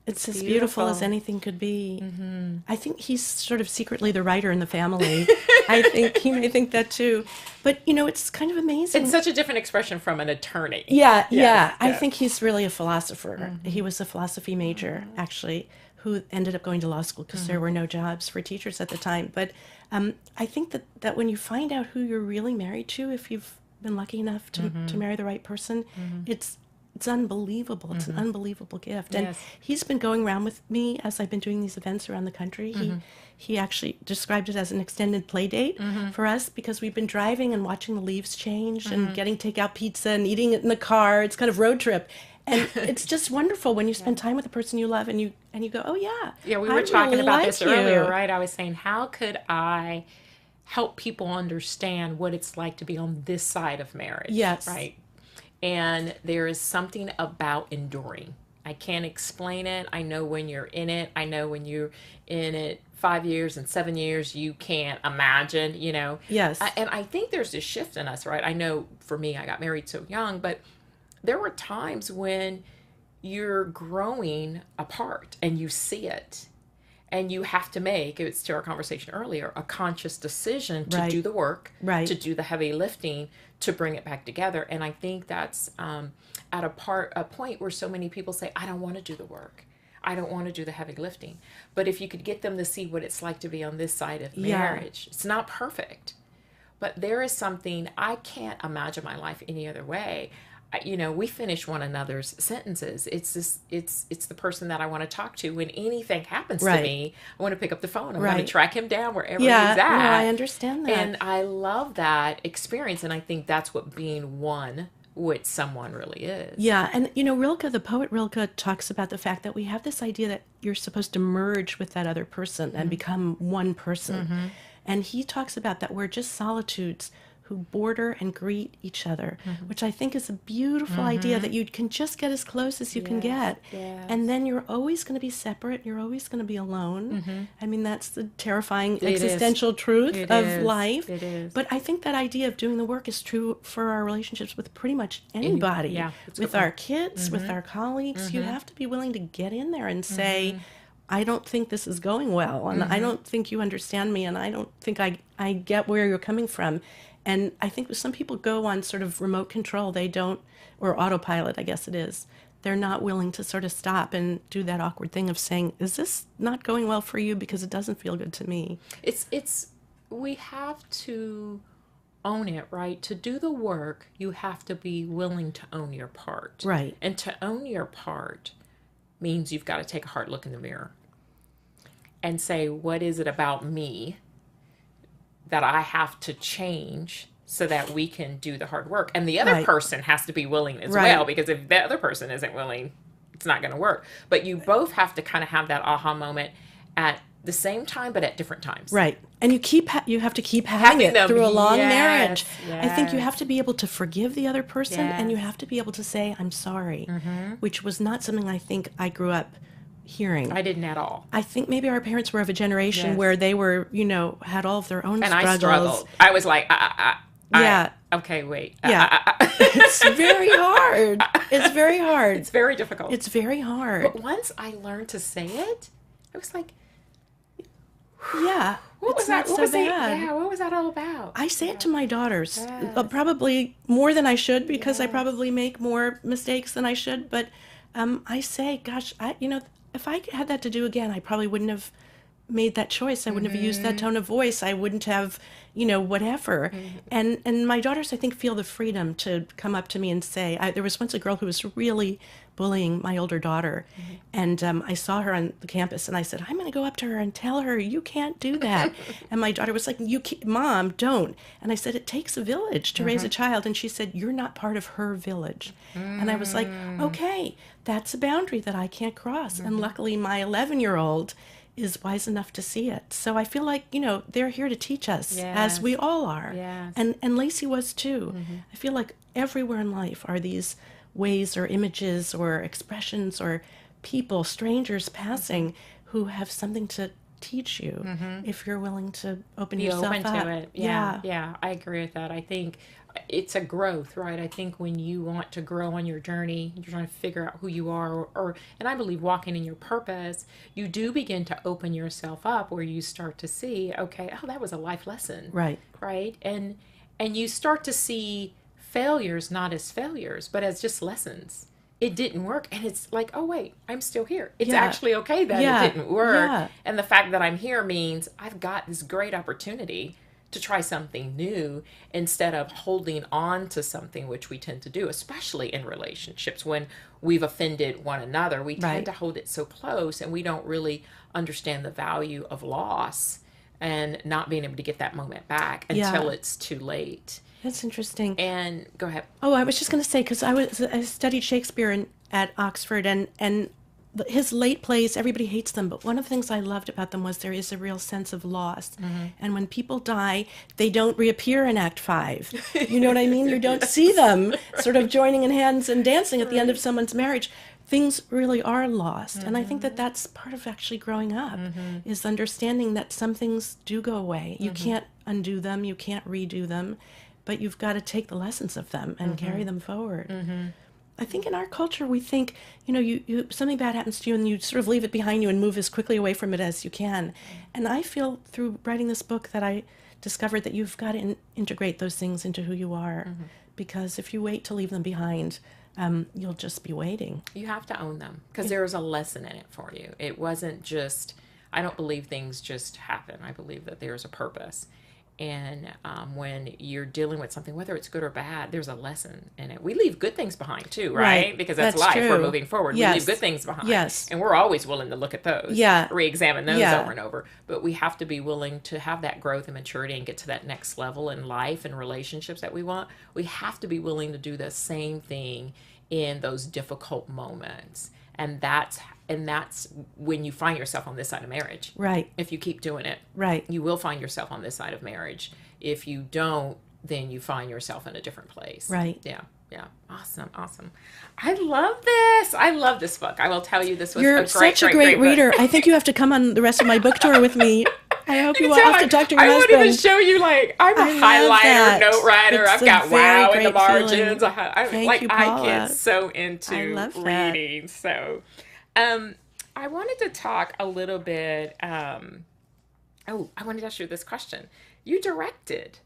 It's as beautiful as anything could be. Mm-hmm. I think he's sort of secretly the writer in the family. I think he may think that too. But, it's kind of amazing. It's such a different expression from an attorney. Yeah, Yes, yeah. I yes. think he's really a philosopher. He was a philosophy major, actually, who ended up going to law school because there were no jobs for teachers at the time. But I think that when you find out who you're really married to, if you've been lucky enough to marry the right person, it's unbelievable. It's an unbelievable gift. And Yes. he's been going around with me as I've been doing these events around the country. He actually described it as an extended play date for us because we've been driving and watching the leaves change and getting takeout pizza and eating it in the car. It's kind of road trip. And it's just wonderful when you spend time with the person you love and you go, oh yeah. Yeah, we I were talking really about like this you. earlier, right? I was saying, how could I help people understand what it's like to be on this side of marriage? Yes. Right. And there is something about enduring. I can't explain it. I know when you're in it. I know when you're in it 5 years and 7 years, you can't imagine, Yes. And I think there's this shift in us, right? I know for me, I got married so young, but there were times when you're growing apart and you see it. And you have to make, it's to our conversation earlier, a conscious decision to Right. do the work, Right. to do the heavy lifting, to bring it back together. And I think that's at a point where so many people say, I don't want to do the work. I don't want to do the heavy lifting. But if you could get them to see what it's like to be on this side of Yeah. marriage, it's not perfect. But there is something, I can't imagine my life any other way. We finish one another's sentences. It's the person that I want to talk to when anything happens to Right. me. I want to pick up the phone. I want Right. to track him down wherever Yeah, he's at. no, I understand that. And I love that experience. And I think that's what being one with someone really is. Yeah, and Rilke, the poet Rilke, talks about the fact that we have this idea that you're supposed to merge with that other person and become one person. And he talks about that we're just solitudes who border and greet each other, which I think is a beautiful idea that you can just get as close as you can get. yes. And then you're always going to be separate. You're always going to be alone. I mean, that's the terrifying is. existential truth It of is. life. It is. But I think that idea of doing the work is true for our relationships with pretty much anybody. yeah, that's a With good our kids, with our colleagues. You have to be willing to get in there and say, I don't think this is going well, and I don't think you understand me, and I don't think I get where you're coming from. And I think some people go on sort of remote control. They don't, or autopilot, I guess it is. They're not willing to sort of stop and do that awkward thing of saying, is this not going well for you because it doesn't feel good to me? We have to own it, right? To do the work, you have to be willing to own your part. Right. And to own your part means you've got to take a hard look in the mirror and say, what is it about me that I have to change so that we can do the hard work. And the other Right. person has to be willing as Right. well, because if the other person isn't willing, it's not going to work. But you both have to kind of have that aha moment at the same time, but at different times. Right. And you have to keep having it them. through a long Yes, marriage. I think you yes. have to be able to forgive the other person, and you Yes. have to be able to say, I'm sorry, which was not something I think I grew up hearing. I didn't at all. I think maybe our parents were of a generation Yes. where they were, had all of their own And struggles. I struggled. I was like, Yeah. okay, wait. Yeah. It's very hard. It's very hard. It's very difficult. It's very hard. But once I learned to say it, I was like, Yeah. what was It's that? not What so was it? bad. Yeah, what was that all about? I say it to my daughters, Yes. probably more than I should, because I Yes. probably make more mistakes than I should. But I say, gosh, if I had that to do again, I probably wouldn't have made that choice. I wouldn't have used that tone of voice. I wouldn't have, whatever. And my daughters, I think, feel the freedom to come up to me and say, there was once a girl who was really bullying my older daughter. And I saw her on the campus, and I said, I'm going to go up to her and tell her, you can't do that. And my daughter was like, Mom, don't. And I said, it takes a village to raise a child. And she said, you're not part of her village. And I was like, okay, that's a boundary that I can't cross. And luckily, my 11-year-old is wise enough to see it. So I feel like, they're here to teach us, as Yes. we all are. Yes. And Lacey was too. I feel like everywhere in life are these ways or images or expressions or people, strangers passing, who have something to teach you if you're willing to open Be yourself open up. to it. Yeah, I agree with that. I think it's a growth, right? I think when you want to grow on your journey, you're trying to figure out who you are, and I believe walking in your purpose, you do begin to open yourself up, where you start to see, okay, oh, that was a life lesson, Right. right? And you start to see failures not as failures, but as just lessons. It didn't work, and it's like, oh wait, I'm still here. It's Yeah. actually okay that Yeah. it didn't work, Yeah. and the fact that I'm here means I've got this great opportunity to try something new, instead of holding on to something, which we tend to do, especially in relationships when we've offended one another. We tend Right. to hold it so close, and we don't really understand the value of loss and not being able to get that moment back until it's too late. That's interesting. And go ahead. Oh, I was just going to say, because I studied Shakespeare at Oxford, and his late plays, everybody hates them, but one of the things I loved about them was there is a real sense of loss. And when people die, they don't reappear in Act 5. You know what I mean? You don't see them sort of joining in hands and dancing at the end of someone's marriage. Things really are lost. And I think that that's part of actually growing up, is understanding that some things do go away. You can't undo them, you can't redo them, but you've got to take the lessons of them and carry them forward. I think in our culture, we think, you something bad happens to you and you sort of leave it behind you and move as quickly away from it as you can. And I feel through writing this book that I discovered that you've got to integrate those things into who you are. Because if you wait to leave them behind, you'll just be waiting. You have to own them, because there is a lesson in it for you. It wasn't just, I don't believe things just happen. I believe that there's a purpose. And when you're dealing with something, whether it's good or bad, there's a lesson in it. We leave good things behind too, right? Right. Because that's That's life. We're true. moving forward. Yes. We leave good things behind. Yes. And we're always willing to look at those. Yeah. Re-examine those Yeah. over and over. But we have to be willing to have that growth and maturity and get to that next level in life and relationships that we want. We have to be willing to do the same thing in those difficult moments. And that's when you find yourself on this side of marriage. Right. If you keep doing it, Right. you will find yourself on this side of marriage. If you don't, then you find yourself in a different place. Right. Yeah. Awesome. I love this book. I will tell you, this was You're a great, such a great, great book. reader. I think you have to come on the rest of my book tour with me. I hope you will Tell, have to talk to your I won't husband. even show you, like, I'm a I love highlighter, that. note writer. It's I've a got very wow in the great feeling. margins. I Thank you, Paula. get so I into love that. reading. So, I wanted to talk a little bit. I wanted to ask you this question. You directed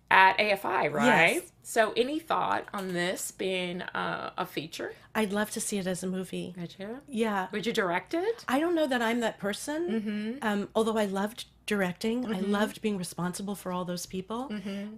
at AFI, right? Yes. So, any thought on this being a feature? I'd love to see it as a movie. Did you? Yeah. Would you direct it? I don't know that I'm that person. Although I loved directing, I loved being responsible for all those people,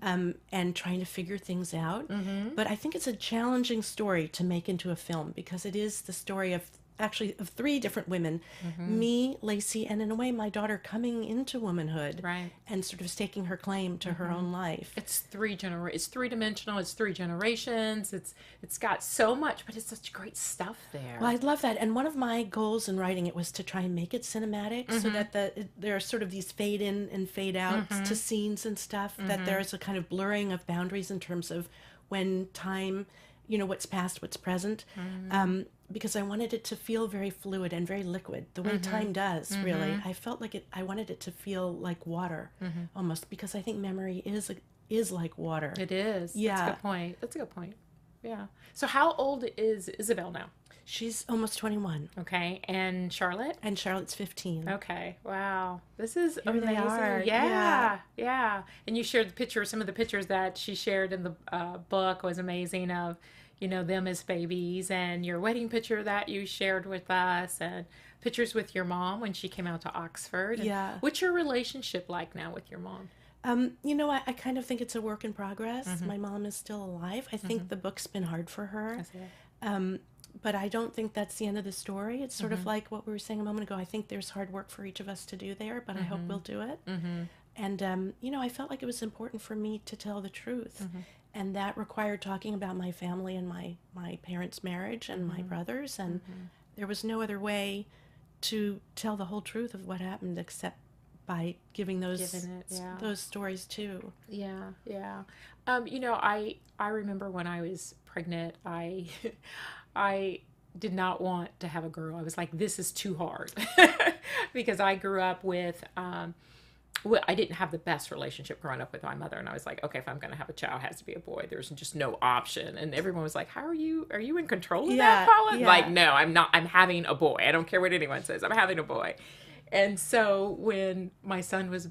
and trying to figure things out. But I think it's a challenging story to make into a film, because it is the story of actually of three different women, me, Lacey, and in a way my daughter coming into womanhood, Right. and sort of staking her claim to her own life. It's it's three-dimensional, it's three generations, it's got so much, but it's such great stuff there. Well, I love that. And one of my goals in writing it was to try and make it cinematic, so that there are sort of these fade in and fade out to scenes and stuff, that there's a kind of blurring of boundaries in terms of when time, what's past, what's present. Because I wanted it to feel very fluid and very liquid, the way time does, really. I felt like I wanted it to feel like water, almost, because I think memory is like water. It is. Yeah. That's a good point. That's a good point. Yeah. So how old is Isabel now? She's almost 21. Okay. And Charlotte? And Charlotte's 15. Okay. Wow. This is Here they amazing. are. Yeah. Yeah. And you shared some of the pictures that she shared in the book was amazing of, them as babies, and your wedding picture that you shared with us, and pictures with your mom when she came out to Oxford. Yeah. What's your relationship like now with your mom? I kind of think it's a work in progress. My mom is still alive. I think the book's been hard for her. But I don't think that's the end of the story. It's sort of like what we were saying a moment ago. I think there's hard work for each of us to do there, but I hope we'll do it. And, I felt like it was important for me to tell the truth. And that required talking about my family and my parents' marriage and my brothers. And there was no other way to tell the whole truth of what happened except by giving those stories too. Yeah, yeah. I remember when I was pregnant, I did not want to have a girl. I was like, this is too hard, because I grew up with I didn't have the best relationship growing up with my mother, and I was like, okay, if I'm going to have a child, it has to be a boy. There's just no option. And everyone was like, how are you in control of that, Paula? Yeah. Like, no, I'm not. I'm having a boy. I don't care what anyone says. I'm having a boy. And so when my son was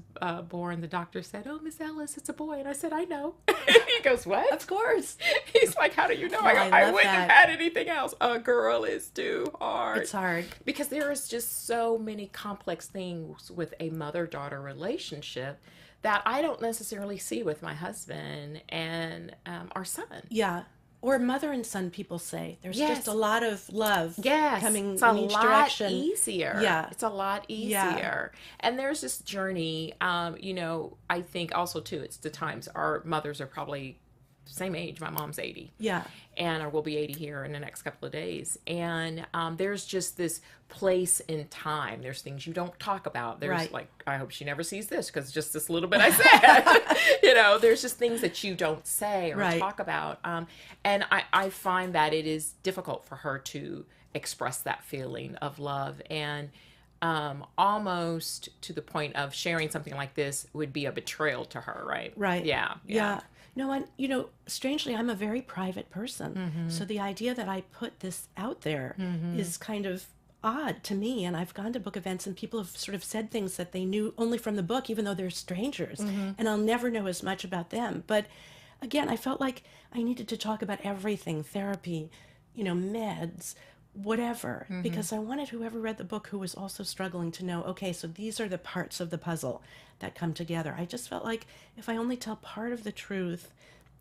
born, the doctor said, "Oh, Miss Ellis, it's a boy." And I said, "I know." He goes, "What?" Of course. He's like, "How do you know?" No, I go, I "I love wouldn't that. have had anything else." A girl is too hard. It's hard. Because there is just so many complex things with a mother-daughter relationship that I don't necessarily see with my husband and our son. Yeah. Or mother and son, people say. There's Yes. just a lot of love coming it's a in each lot direction. easier. Yeah. It's a lot easier. And there's this journey, I think also too, it's the times our mothers are probably same age. My mom's 80. Yeah. And or will be 80 here in the next couple of days. And there's just this place in time. There's things you don't talk about. There's Right. like, I hope she never sees this because just this little bit I said, there's just things that you don't say or Right. talk about. And I find that it is difficult for her to express that feeling of love, and almost to the point of sharing something like this would be a betrayal to her, right? Right. Yeah. No, and strangely, I'm a very private person. So the idea that I put this out there is kind of odd to me. And I've gone to book events and people have sort of said things that they knew only from the book, even though they're strangers. And I'll never know as much about them. But again, I felt like I needed to talk about everything, therapy, meds, whatever, because I wanted whoever read the book who was also struggling to know, okay, so these are the parts of the puzzle that come together. I just felt like if I only tell part of the truth,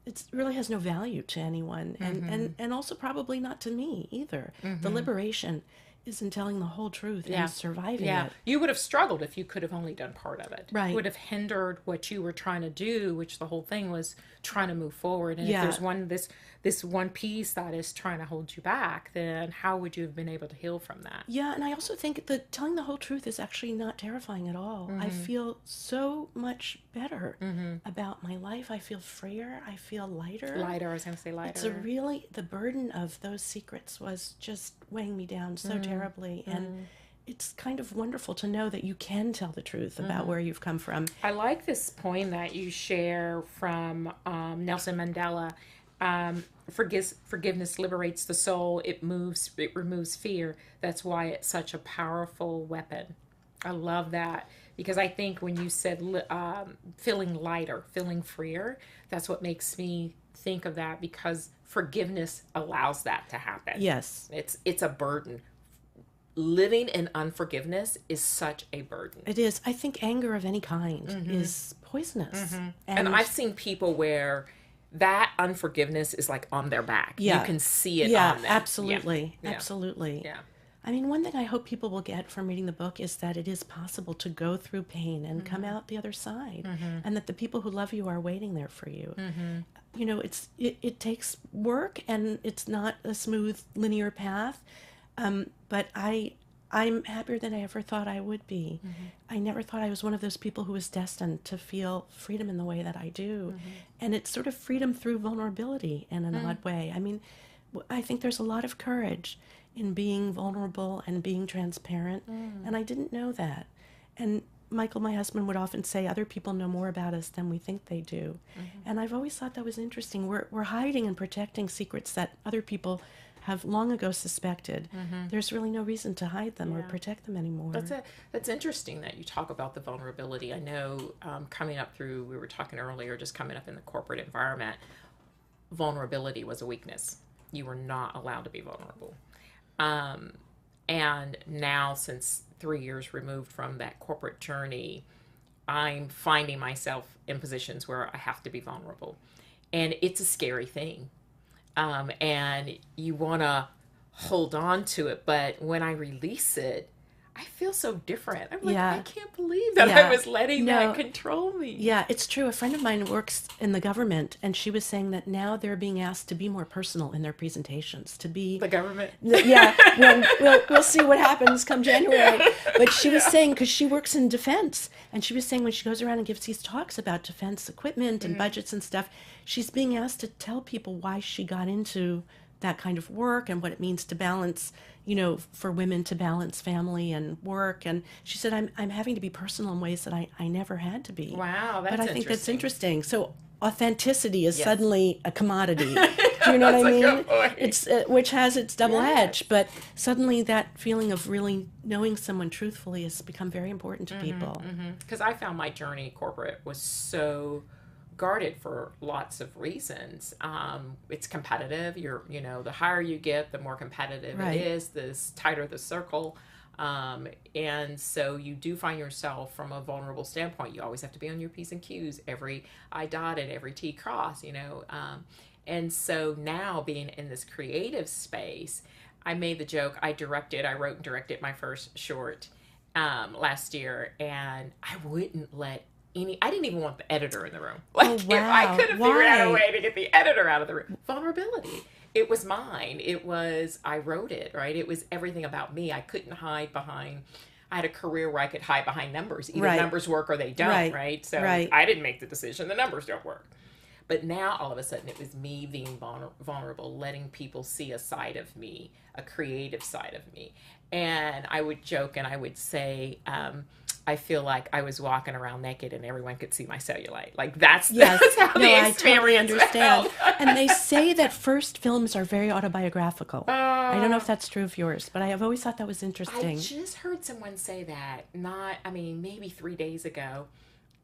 it really has no value to anyone, and also probably not to me either. The liberation is in telling the whole truth and surviving it. You would have struggled if you could have only done part of it. Right. It would have hindered what you were trying to do, which the whole thing was trying to move forward. And Yeah. if there's this one piece that is trying to hold you back, then how would you have been able to heal from that? Yeah, and I also think that telling the whole truth is actually not terrifying at all. I feel so much better about my life. I feel freer. I feel lighter. Lighter, I was going to say lighter. It's the burden of those secrets was just weighing me down so terribly. And it's kind of wonderful to know that you can tell the truth about where you've come from. I like this poem that you share from Nelson Mandela. Forgiveness liberates the soul. It removes fear. That's why it's such a powerful weapon. I love that, because I think when you said feeling lighter, feeling freer, that's what makes me think of that, because forgiveness allows that to happen. Yes. It's a burden. Living in unforgiveness is such a burden. It is. I think anger of any kind is poisonous. And I've seen people where that unforgiveness is like on their back. Yeah. You can see it Yeah, on them. absolutely. Yeah. Absolutely. Yeah. I mean, one thing I hope people will get from reading the book is that it is possible to go through pain and come out the other side, and that the people who love you are waiting there for you. You know, it takes work, and it's not a smooth linear path, but I'm happier than I ever thought I would be. I never thought I was one of those people who was destined to feel freedom in the way that I do. And it's sort of freedom through vulnerability in an odd way. I mean, I think there's a lot of courage in being vulnerable and being transparent, and I didn't know that. And Michael, my husband, would often say other people know more about us than we think they do. And I've always thought that was interesting. We're hiding and protecting secrets that other people have long ago suspected. There's really no reason to hide them or protect them anymore. That's interesting that you talk about the vulnerability. I know coming up through, we were talking earlier, just coming up in the corporate environment, vulnerability was a weakness. You were not allowed to be vulnerable. And now, since 3 years removed from that corporate journey, I'm finding myself in positions where I have to be vulnerable. And it's a scary thing. And you want to hold on to it. But when I release it, I feel so different. I'm like, I can't believe that I was letting that control me. Yeah, it's true. A friend of mine works in the government, and she was saying that now they're being asked to be more personal in their presentations, to be... The government? We'll see what happens come January. But she was saying, because she works in defense, and she was saying when she goes around and gives these talks about defense equipment and budgets and stuff, she's being asked to tell people why she got into that kind of work and what it means to balance, you know, for women to balance family and work. And she said, I'm having to be personal in ways that I never had to be. Wow, that's But I think interesting. that's interesting. So authenticity is suddenly a commodity. Do you know what I mean? It's which has its double edge, but suddenly that feeling of really knowing someone truthfully has become very important to people. Because I found my journey corporate was so guarded for lots of reasons. It's competitive. The higher you get, the more competitive it is, the tighter the circle. And so you do find yourself from a vulnerable standpoint. You always have to be on your P's and Q's, every I dotted, every T crossed, And so now being in this creative space, I made the joke, I wrote and directed my first short last year, and I wouldn't let I didn't even want the editor in the room. If I could have figured out a way to get the editor out of the room. Vulnerability. It was mine. I wrote it, right? It was everything about me. I couldn't hide behind, I had a career where I could hide behind numbers. Either numbers work or they don't, right? So I didn't make the decision. The numbers don't work. But now, all of a sudden, it was me being vulnerable, letting people see a side of me, a creative side of me. And I would joke and I would say, I feel like I was walking around naked and everyone could see my cellulite. Like that's how the experience I totally understand. felt. And they say that first films are very autobiographical. I don't know if that's true of yours, but I have always thought that was interesting. I just heard someone say that, maybe 3 days ago.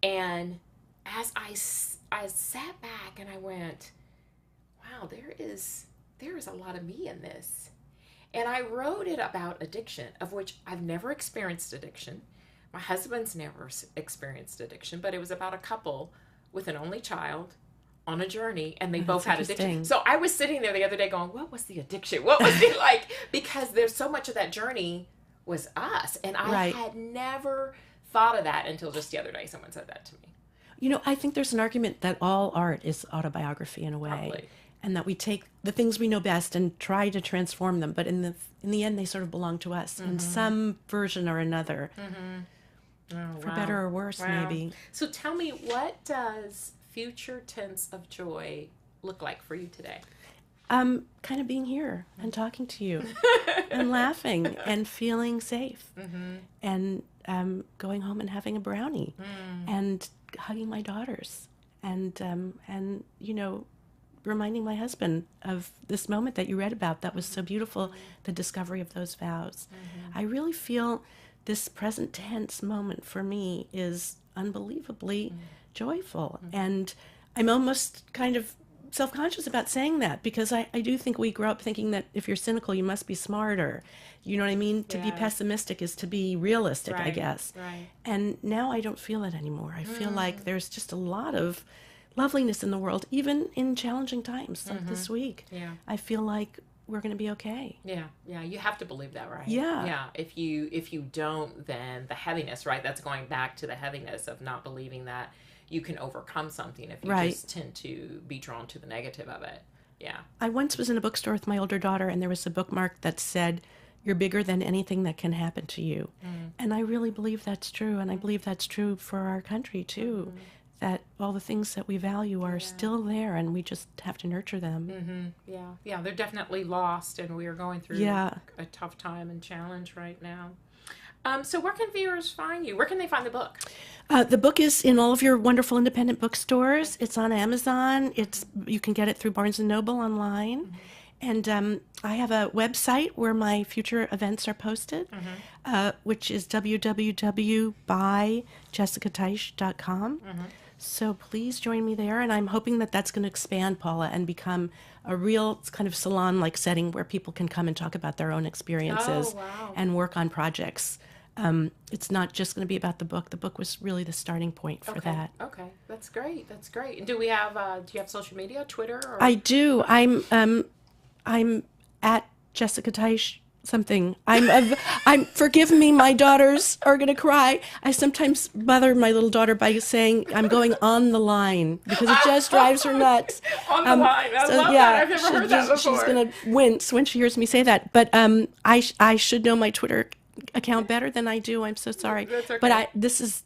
And as I sat back and I went, wow, there is a lot of me in this. And I wrote it about addiction, of which I've never experienced addiction. My husband's never experienced addiction, but it was about a couple with an only child on a journey, and they both had addiction. So I was sitting there the other day going, what was the addiction? What was it like? Because there's so much of that journey was us. And I had never thought of that until just the other day. Someone said that to me. I think there's an argument that all art is autobiography in a way. Probably. And that we take the things we know best and try to transform them, but in the end, they sort of belong to us in some version or another. For better or worse, maybe. So tell me, what does future tense of joy look like for you today? Kind of being here and talking to you and laughing and feeling safe and going home and having a brownie and hugging my daughters and reminding my husband of this moment that you read about that was so beautiful, the discovery of those vows. I really feel this present tense moment for me is unbelievably joyful. And I'm almost kind of self-conscious about saying that because I do think we grow up thinking that if you're cynical, you must be smarter. You know what I mean? To be pessimistic is to be realistic, I guess. And now I don't feel that anymore. I feel like there's just a lot of loveliness in the world, even in challenging times like this week. I feel like we're going to be okay. Yeah, yeah, you have to believe that, right? Yeah. Yeah. If you don't, then the heaviness, right? That's going back to the heaviness of not believing that you can overcome something if you Right. just tend to be drawn to the negative of it. Yeah. I once was in a bookstore with my older daughter, and there was a bookmark that said, "You're bigger than anything that can happen to you." And I really believe that's true. And I believe that's true for our country, too. That all the things that we value are still there, and we just have to nurture them. Yeah. Yeah. They're definitely lost, and we are going through Yeah. a tough time and challenge right now. So where can viewers find you? Where can they find the book? The book is in all of your wonderful independent bookstores. It's on Amazon. You can get it through Barnes & Noble online. And I have a website where my future events are posted, which is www.byjessicateich.com. So please join me there. And I'm hoping that that's going to expand, Paula, and become a real kind of salon-like setting where people can come and talk about their own experiences wow. and work on projects. It's not just going to be about the book. The book was really the starting point for that. Okay, that's great. That's great. And do you have social media, Twitter? Or? I do. I'm at Jessica Teich something. I'm forgive me, my daughters are going to cry. I sometimes bother my little daughter by saying I'm going on the line because it just drives her nuts. On the line. I love that. I've never heard that before. She's going to wince when she hears me say that. But I should know my Twitter account better than I do. I'm so sorry. That's okay. But this is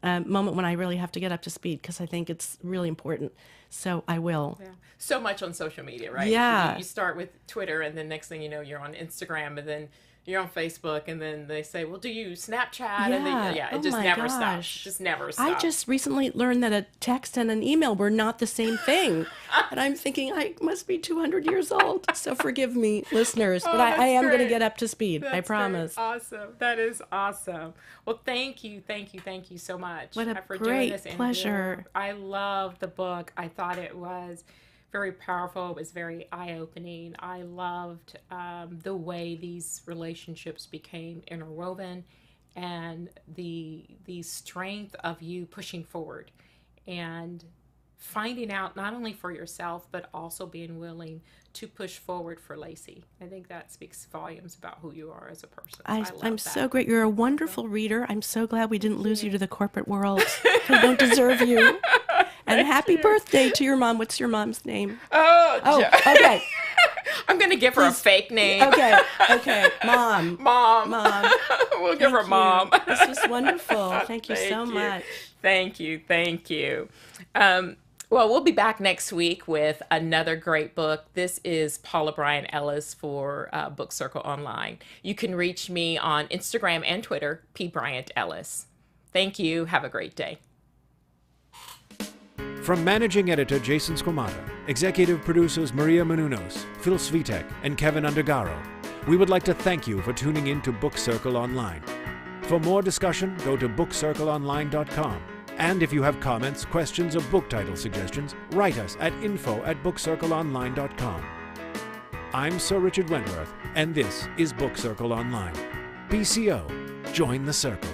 a moment when I really have to get up to speed because I think it's really important. So I will. Yeah. So much on social media, right? Yeah. You start with Twitter, and then next thing you know, you're on Instagram, and then you're on Facebook, and then they say, "Well, do you Snapchat?" And then, it just never stops. Just never stops. I just recently learned that a text and an email were not the same thing, and I'm thinking I must be 200 years old. So forgive me, listeners, but I am going to get up to speed. I promise. Great. Awesome. That is awesome. Well, thank you so much. What a for great doing this interview. pleasure. I loved the book. I thought it was very powerful. It was very eye-opening. I loved the way these relationships became interwoven, and the strength of you pushing forward and finding out not only for yourself but also being willing to push forward for Lacey. I think that speaks volumes about who you are as a person. I'm so great. You're a wonderful reader. I'm so glad we didn't lose you to the corporate world. I don't deserve you. And happy birthday to your mom. What's your mom's name? Oh, okay. I'm going to give her a fake name. Okay. Mom. We'll give her Mom. This was wonderful. Thank you so much. Thank you. Well, we'll be back next week with another great book. This is Paula Bryant Ellis for Book Circle Online. You can reach me on Instagram and Twitter, P. Bryant Ellis. Thank you. Have a great day. From managing editor Jason Squamata, executive producers Maria Menounos, Phil Svitek, and Kevin Undergaro, we would like to thank you for tuning in to Book Circle Online. For more discussion, go to bookcircleonline.com. And if you have comments, questions, or book title suggestions, write us at info@bookcircleonline.com. I'm Sir Richard Wentworth, and this is Book Circle Online. BCO, join the circle.